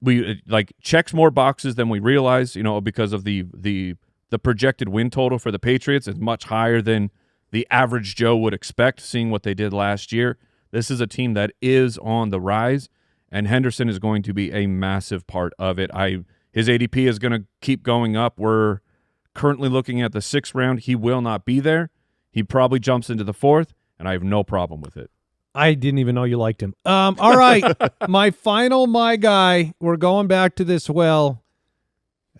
we checks more boxes than we realize, because of the projected win total for the Patriots is much higher than the average Joe would expect, seeing what they did last year. This is a team that is on the rise, and Henderson is going to be a massive part of it. His ADP is going to keep going up. We're currently looking at the 6th round. He will not be there. He probably jumps into the 4th, and I have no problem with it. I didn't even know you liked him. All right, my guy. We're going back to this well.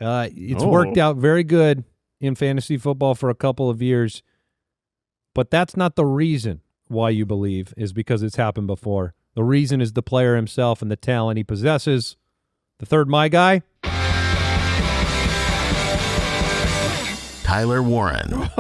It's worked out very good in fantasy football for a couple of years, but that's not the reason why you believe is because it's happened before. The reason is the player himself and the talent he possesses. The third my guy, Tyler Warren.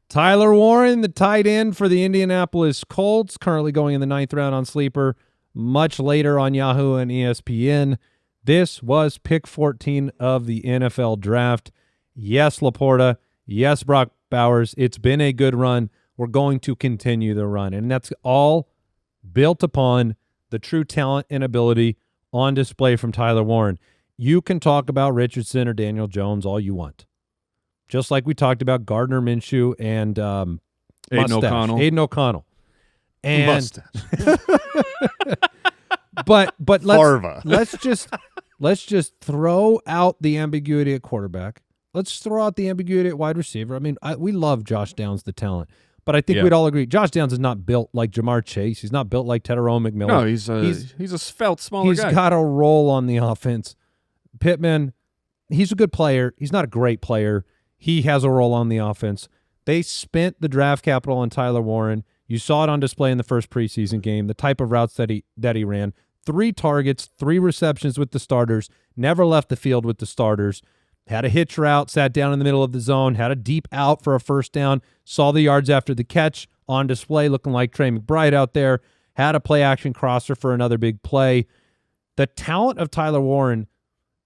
Tyler Warren, the tight end for the Indianapolis Colts, currently going in the 9th round on Sleeper, much later on Yahoo and ESPN. This was pick 14 of the NFL draft. Yes, Laporta. Yes, Brock Bowers. It's been a good run. We're going to continue the run, and that's all built upon the true talent and ability on display from Tyler Warren. You can talk about Richardson or Daniel Jones all you want. Just like we talked about Gardner Minshew and Aiden O'Connell. And but let's just throw out the ambiguity at quarterback. Let's throw out the ambiguity at wide receiver. I mean, we love Josh Downs, the talent, but I think we'd all agree Josh Downs is not built like Jamar Chase. He's not built like Tyrone McMillan. No, he's a svelte, smaller guy. He's got a role on the offense. Pittman, he's a good player. He's not a great player. He has a role on the offense. They spent the draft capital on Tyler Warren. You saw it on display in the first preseason game, the type of routes that he ran. 3 targets, 3 receptions with the starters, never left the field with the starters. had a hitch route, sat down in the middle of the zone, had a deep out for a first down, saw the yards after the catch on display, looking like Trey McBride out there, had a play-action crosser for another big play. The talent of Tyler Warren,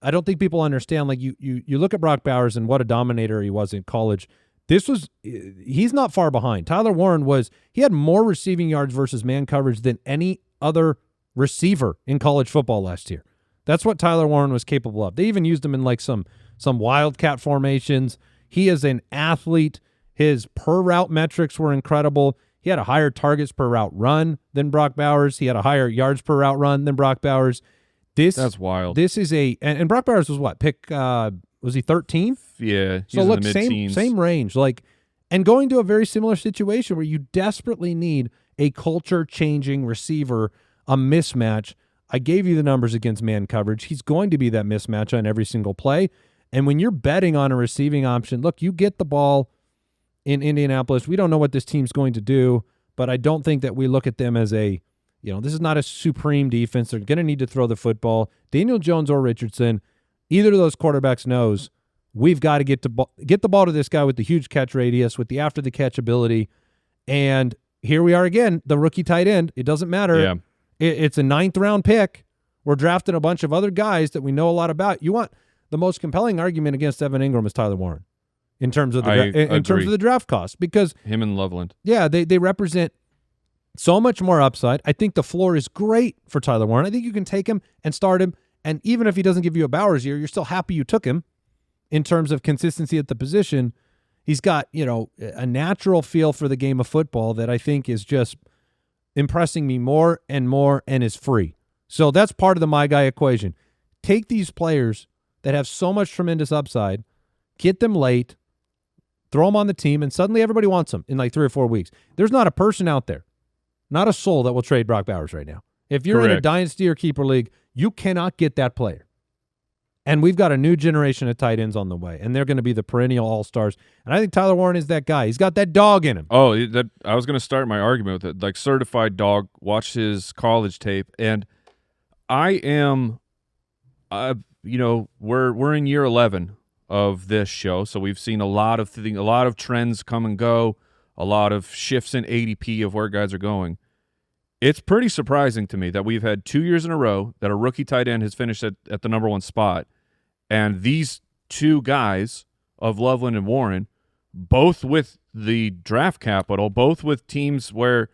I don't think people understand. Like, you look at Brock Bowers and what a dominator he was in college. He's not far behind. Tyler Warren he had more receiving yards versus man coverage than any other receiver in college football last year. That's what Tyler Warren was capable of. They even used him in like some wildcat formations. He is an athlete. His per route metrics were incredible. He had a higher targets per route run than Brock Bowers. He had a higher yards per route run than Brock Bowers. That's wild. This is and Brock Bowers was what? Was he 13th? Yeah. So look, same range. Like, and going to a very similar situation where you desperately need a culture-changing receiver, a mismatch. I gave you the numbers against man coverage. He's going to be that mismatch on every single play. And when you're betting on a receiving option, look, you get the ball in Indianapolis. We don't know what this team's going to do, but I don't think that we look at them as this is not a supreme defense. They're going to need to throw the football. Daniel Jones or Richardson, either of those quarterbacks knows we've got to get the ball to this guy with the huge catch radius, with the after-the-catch ability. And here we are again, the rookie tight end. It doesn't matter. Yeah. It's a 9th-round pick. We're drafting a bunch of other guys that we know a lot about. You want the most compelling argument against Evan Ingram is Tyler Warren in terms of the draft cost, because him and Loveland. Yeah, they represent so much more upside. I think the floor is great for Tyler Warren. I think you can take him and start him, and even if he doesn't give you a Bowers year, you're still happy you took him in terms of consistency at the position. He's got, a natural feel for the game of football that I think is just impressing me more and is free. So that's part of the my guy equation. Take these players that have so much tremendous upside, get them late, throw them on the team, and suddenly everybody wants them in like 3 or 4 weeks. There's not a person out there, not a soul that will trade Brock Bowers right now. If you're in a dynasty or keeper league, you cannot get that player. And we've got a new generation of tight ends on the way, and they're going to be the perennial all-stars. And I think Tyler Warren is that guy. He's got that dog in him. Oh, I was going to start my argument with it. Like, certified dog, watch his college tape. And I am, we're in year 11 of this show, so we've seen a lot of trends come and go, a lot of shifts in ADP of where guys are going. It's pretty surprising to me that we've had 2 years in a row that a rookie tight end has finished at the number 1 spot. And these two guys of Loveland and Warren, both with the draft capital, both with teams where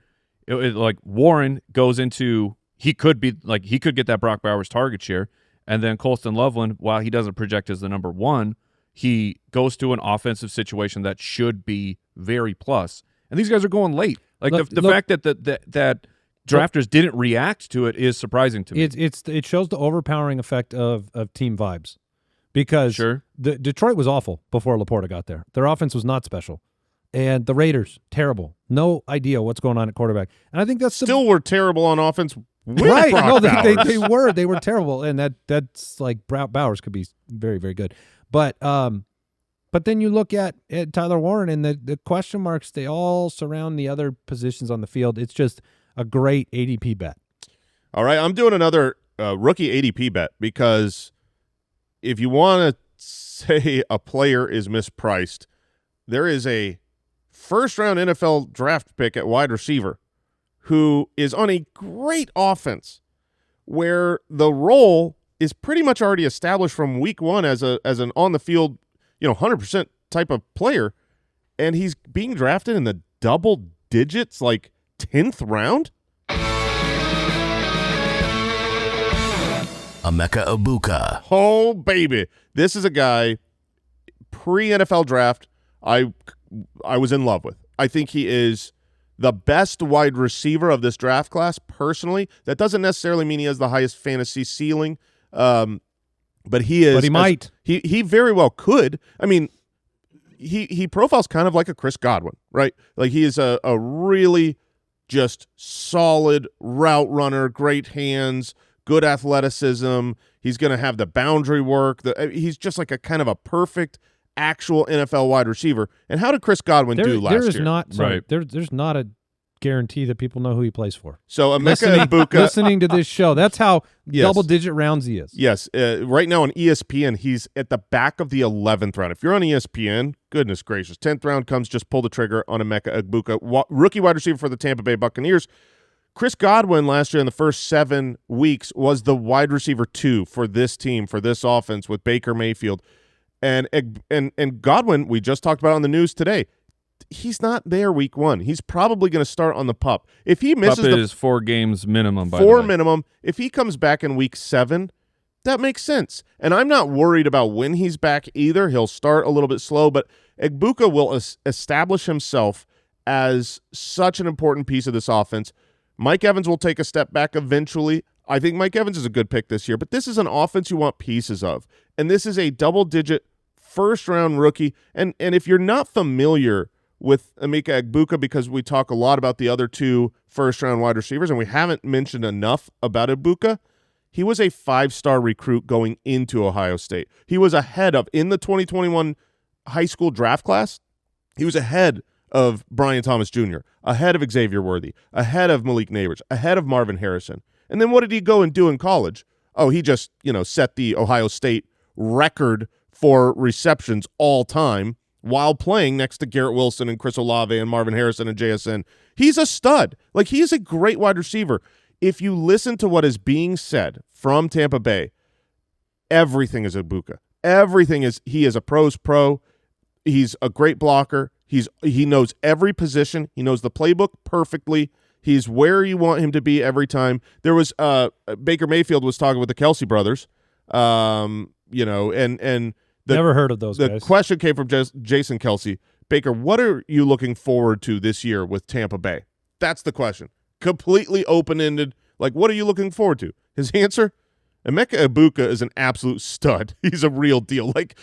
like Warren goes into, he could get that Brock Bowers target share. And then Colston Loveland, while he doesn't project as the number 1, he goes to an offensive situation that should be very plus. And these guys are going late. Like the fact that drafters didn't react to it is surprising to me. It shows the overpowering effect of team vibes, because Detroit was awful before Laporta got there. Their offense was not special, and the Raiders terrible. No idea what's going on at quarterback. And I think that's were terrible on offense. Right? No, they were terrible, and that's like Bowers could be very, very good, but then you look at Tyler Warren, and the question marks, they all surround the other positions on the field. It's just a great ADP bet. All right, I'm doing another rookie ADP bet, because if you want to say a player is mispriced, there is a first-round NFL draft pick at wide receiver who is on a great offense where the role is pretty much already established from week 1 as an on-the-field, 100% type of player, and he's being drafted in the double digits, like 10th round? Emeka Egbuka. Oh, baby. This is a guy, pre-NFL draft, I was in love with. I think he is the best wide receiver of this draft class, personally. That doesn't necessarily mean he has the highest fantasy ceiling, but he is. But he might. He very well could. I mean, he profiles kind of like a Chris Godwin, right? Like, he is a really just solid route runner, great hands, good athleticism. He's going to have the boundary work. He's just like a kind of a perfect actual NFL wide receiver. And how did Chris Godwin do last year? There's not a guarantee that people know who he plays for. So Emeka Egbuka, Listening to this show, that's how Yes. double-digit rounds he is. yes, right now on ESPN, he's at the back of the 11th round. If you're on ESPN, goodness gracious, 10th round comes, just pull the trigger on Emeka Egbuka, rookie wide receiver for the Tampa Bay Buccaneers. Chris Godwin last year in the first 7 weeks was the wide receiver 2 for this team, for this offense with Baker Mayfield. And Godwin, we just talked about on the news today, he's not there week 1. He's probably going to start on the PUP. If he misses PUP is 4 games minimum, by the 4 way. minimum, if he comes back in week 7, that makes sense. And I'm not worried about when he's back either. He'll start a little bit slow, but Egbuka will establish himself as such an important piece of this offense. Mike Evans will take a step back eventually. I think Mike Evans is a good pick this year, but this is an offense you want pieces of. And this is a double-digit first-round rookie. And if you're not familiar with Emeka Egbuka, because we talk a lot about the other 2 first-round wide receivers, and we haven't mentioned enough about Egbuka, he was a 5-star recruit going into Ohio State. He was ahead of, in the 2021 high school draft class, he was ahead of Brian Thomas Jr., ahead of Xavier Worthy, ahead of Malik Nabers, ahead of Marvin Harrison. And then what did he go and do in college? Oh, he just, set the Ohio State record for receptions all time while playing next to Garrett Wilson and Chris Olave and Marvin Harrison and JSN. He's a stud. Like, he is a great wide receiver. If you listen to what is being said from Tampa Bay, everything is Egbuka. Everything is, he is a pro's pro. He's a great blocker. He knows every position. He knows the playbook perfectly. He's where you want him to be every time. There was Baker Mayfield was talking with the Kelsey brothers, and Never heard of those the guys. question came from Jason Kelsey. Baker, what are you looking forward to this year with Tampa Bay? That's the question. Completely open-ended. Like, what are you looking forward to? His answer? Emeka Egbuka is an absolute stud. He's a real deal. Like,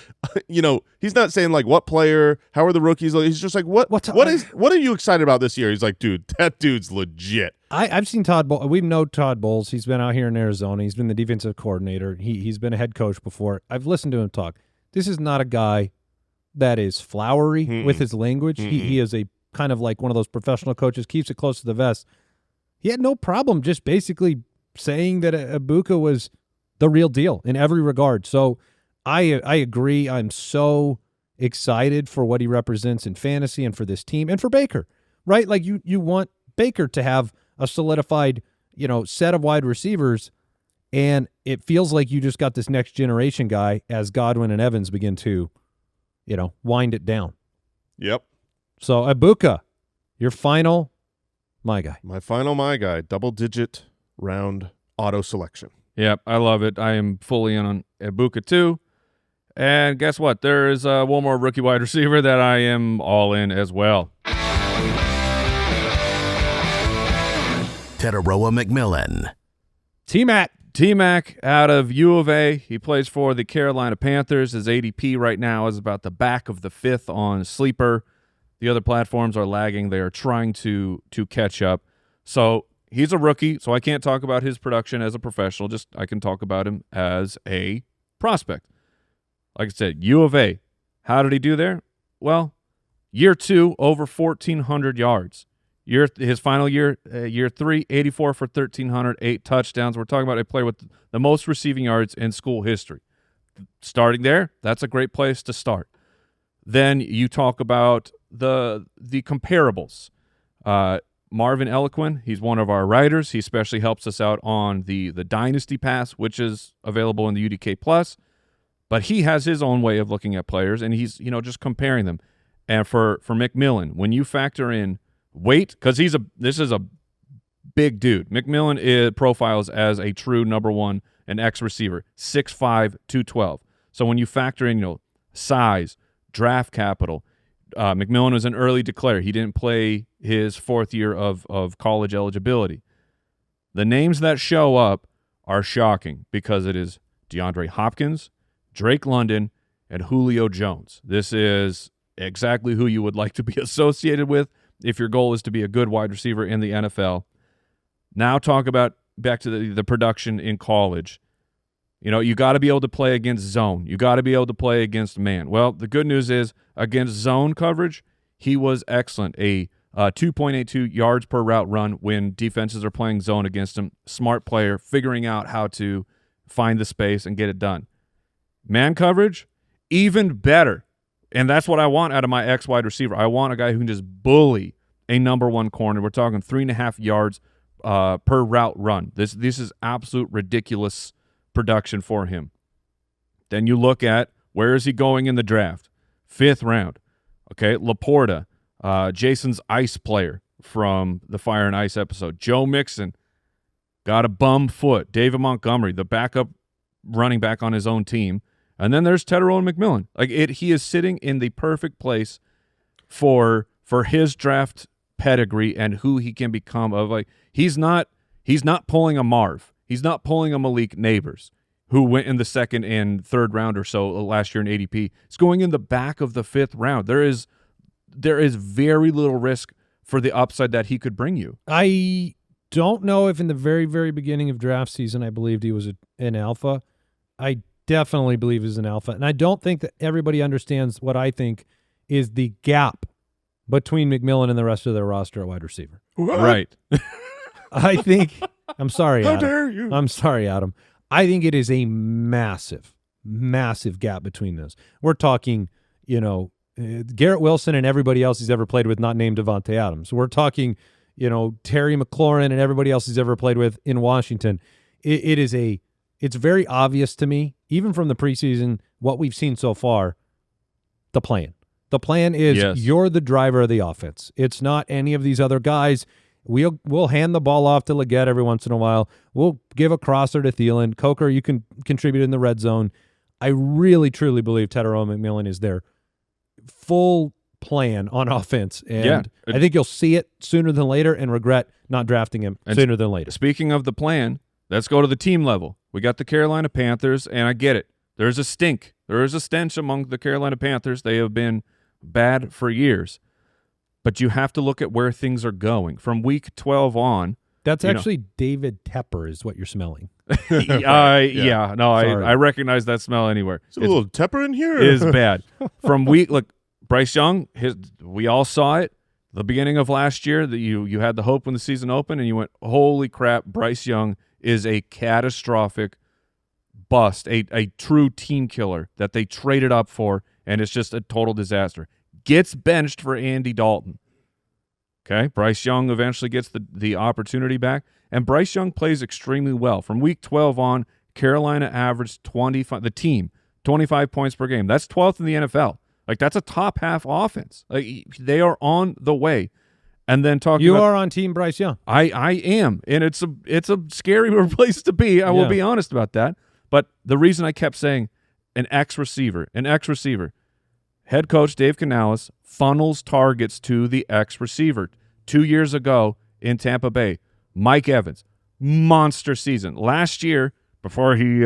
he's not saying like what player, how are the rookies. He's just like, what are you excited about this year? He's like, dude, that dude's legit. I've seen Todd Bowles. We know Todd Bowles. He's been out here in Arizona. He's been the defensive coordinator. He's been a head coach before. I've listened to him talk. This is not a guy that is flowery with his language. He is a kind of like one of those professional coaches, keeps it close to the vest. He had no problem just basically saying that Egbuka was the real deal in every regard. So I agree. I'm so excited for what he represents in fantasy and for this team and for Baker, right? Like you want Baker to have a solidified, set of wide receivers, and it feels like you just got this next generation guy as Godwin and Evans begin to, wind it down. Yep. So Egbuka, your final my guy. My final my guy, double-digit round auto selection. Yep, I love it. I am fully in on Egbuka too. And guess what? There is one more rookie wide receiver that I am all in as well. Tetaroa McMillan. T-Mac out of U of A. He plays for the Carolina Panthers. His ADP right now is about the back of the 5th on Sleeper. The other platforms are lagging. They are trying to catch up. So he's a rookie, so I can't talk about his production as a professional. Just I can talk about him as a prospect. Like I said, U of A. How did he do there? Well, year 2, over 1,400 yards. His final year, year 3, 84 for 1,300, 8 touchdowns. We're talking about a player with the most receiving yards in school history. Starting there, that's a great place to start. Then you talk about the comparables. Marvin Eloquin, he's one of our writers. He especially helps us out on the Dynasty Pass, which is available in the UDK Plus. But he has his own way of looking at players, and he's just comparing them. And for McMillan, when you factor in weight, because this is a big dude. McMillan profiles as a true number 1 and X receiver, 6'5", 212. So when you factor in size, draft capital, McMillan was an early declare. He didn't play his 4th year of college eligibility. The names that show up are shocking because it is DeAndre Hopkins, Drake London, and Julio Jones. This is exactly who you would like to be associated with if your goal is to be a good wide receiver in the NFL. Now talk about back to the production in college. You got to be able to play against zone. You got to be able to play against man. Well, the good news is against zone coverage, he was excellent. A 2.82 yards per route run when defenses are playing zone against him. Smart player, figuring out how to find the space and get it done. Man coverage, even better. And that's what I want out of my X wide receiver. I want a guy who can just bully a number one corner. We're talking 3.5 yards per route run. This is absolute ridiculous production for him. Then you look at where is he going in the draft? 5th round. Okay, Laporta, Jason's ice player from the Fire and Ice episode. Joe Mixon got a bum foot. David Montgomery, the backup running back on his own team. And then there's Tedero McMillan. He is sitting in the perfect place for his draft pedigree and who he can become. He's not pulling a Marv. He's not pulling a Malik Neighbors, who went in the 2nd and 3rd round or so last year in ADP. It's going in the back of the 5th round. There is very little risk for the upside that he could bring you. I don't know if in the very, very beginning of draft season I believed he was an alpha. I definitely believe he's an alpha. And I don't think that everybody understands what I think is the gap between McMillan and the rest of their roster at wide receiver. What? Right. I think – I'm sorry, How Adam. dare you? I'm sorry, Adam. I think it is a massive, massive gap between those. We're talking, Garrett Wilson and everybody else he's ever played with, not named Devontae Adams. We're talking, Terry McLaurin and everybody else he's ever played with in Washington. It's very obvious to me, even from the preseason, what we've seen so far, the plan. The plan is You're the driver of the offense. It's not any of these other guys. We'll hand the ball off to Leggett every once in a while. We'll give a crosser to Thielen. Coker, you can contribute in the red zone. I really, truly believe Tedero McMillan is their full plan on offense. And I think you'll see it sooner than later and regret not drafting him sooner than later. Speaking of the plan, let's go to the team level. We got the Carolina Panthers, and I get it. There's a stink. There is a stench among the Carolina Panthers. They have been bad for years. But you have to look at where things are going. From week 12 on. That's actually David Tepper is what you're smelling. I recognize that smell anywhere. Is a little Tepper in here? It is bad. From Bryce Young, we all saw it. The beginning of last year, that you had the hope when the season opened, and you went, holy crap, Bryce Young is a catastrophic bust, a true team killer that they traded up for, and it's just a total disaster. Gets benched for Andy Dalton. Okay, Bryce Young eventually gets the opportunity back, and Bryce Young plays extremely well. From week 12 on, Carolina averaged 25 points per game. That's 12th in the NFL. That's a top half offense. They are on the way. And then you are on Team Bryce Young. I am, and it's a scary place to be. I will be honest about that. But the reason I kept saying an X receiver. Head coach Dave Canales funnels targets to the X receiver. 2 years ago in Tampa Bay, Mike Evans, monster season. Last year, before he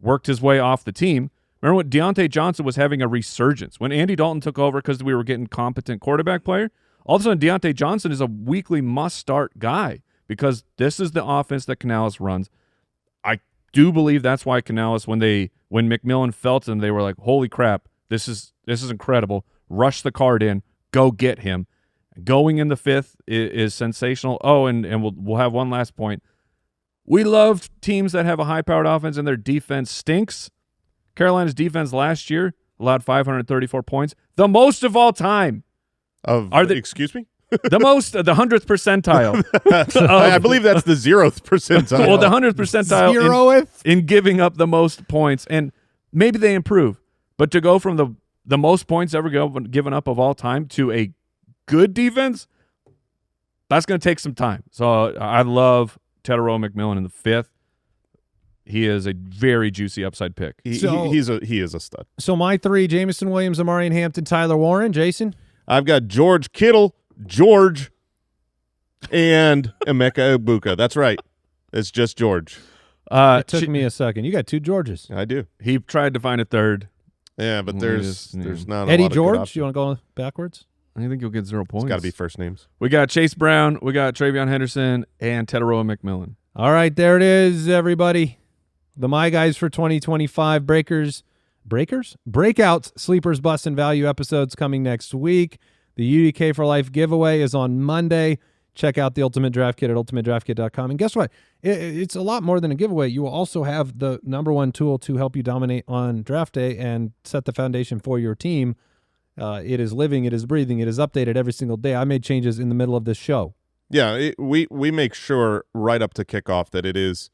worked his way off the team, remember when Deontay Johnson was having a resurgence? When Andy Dalton took over because we were getting competent quarterback player, all of a sudden Deontay Johnson is a weekly must-start guy because this is the offense that Canales runs. I do believe that's why Canales, when McMillan felt him, they were like, holy crap, this is incredible. Rush the card in. Go get him. Going in the 5th is sensational. Oh, and we'll have one last point. We love teams that have a high-powered offense and their defense stinks. Carolina's defense last year allowed 534 points, the most of all time. Excuse me? The 100th percentile. I believe that's the 0th percentile. Well, the 100th percentile in giving up the most points, and maybe they improve. But to go from the most points ever given up of all time to a good defense, that's going to take some time. So I love Tedero McMillan in the 5th. He is a very juicy upside pick. He is a stud. So my 3, Jameson Williams, Amari Hampton, Tyler Warren. Jason? I've got George Kittle, George, and Emeka Egbuka. That's right. It's just George. It took me a second. You got 2 Georges. I do. He tried to find a third. Yeah, but there's not Eddie a lot George? of You want to go backwards? I think you'll get 0 points. It's got to be first names. We got Chase Brown, we got Travion Henderson, and Tedero McMillan. All right, there it is, everybody. The My Guys for 2025 breakouts, sleepers, bust, and value episodes coming next week. The UDK for Life giveaway is on Monday. Check out the Ultimate Draft Kit at ultimatedraftkit.com. And guess what? It's a lot more than a giveaway. You will also have the #1 tool to help you dominate on draft day and set the foundation for your team. It is living, it is breathing, it is updated every single day. I made changes in the middle of this show. Yeah, we make sure right up to kickoff that it is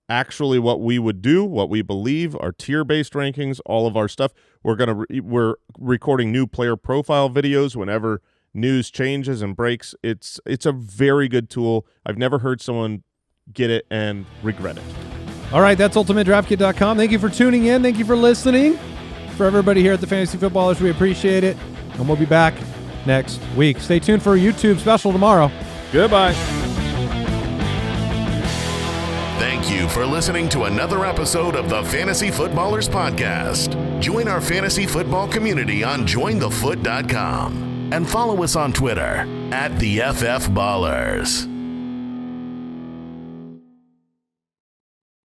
actually what we would do, what we believe, our tier-based rankings, all of our stuff. We're recording new player profile videos whenever news changes and breaks. It's a very good tool. I've never heard someone get it and regret it. All right, that's ultimatedraftkit.com. Thank you for tuning in. Thank you for listening. For everybody here at the Fantasy Footballers, we appreciate it. And we'll be back next week. Stay tuned for a YouTube special tomorrow. Goodbye. Thank you for listening to another episode of the Fantasy Footballers Podcast. Join our fantasy football community on jointhefoot.com and follow us on Twitter @TheFFBallers.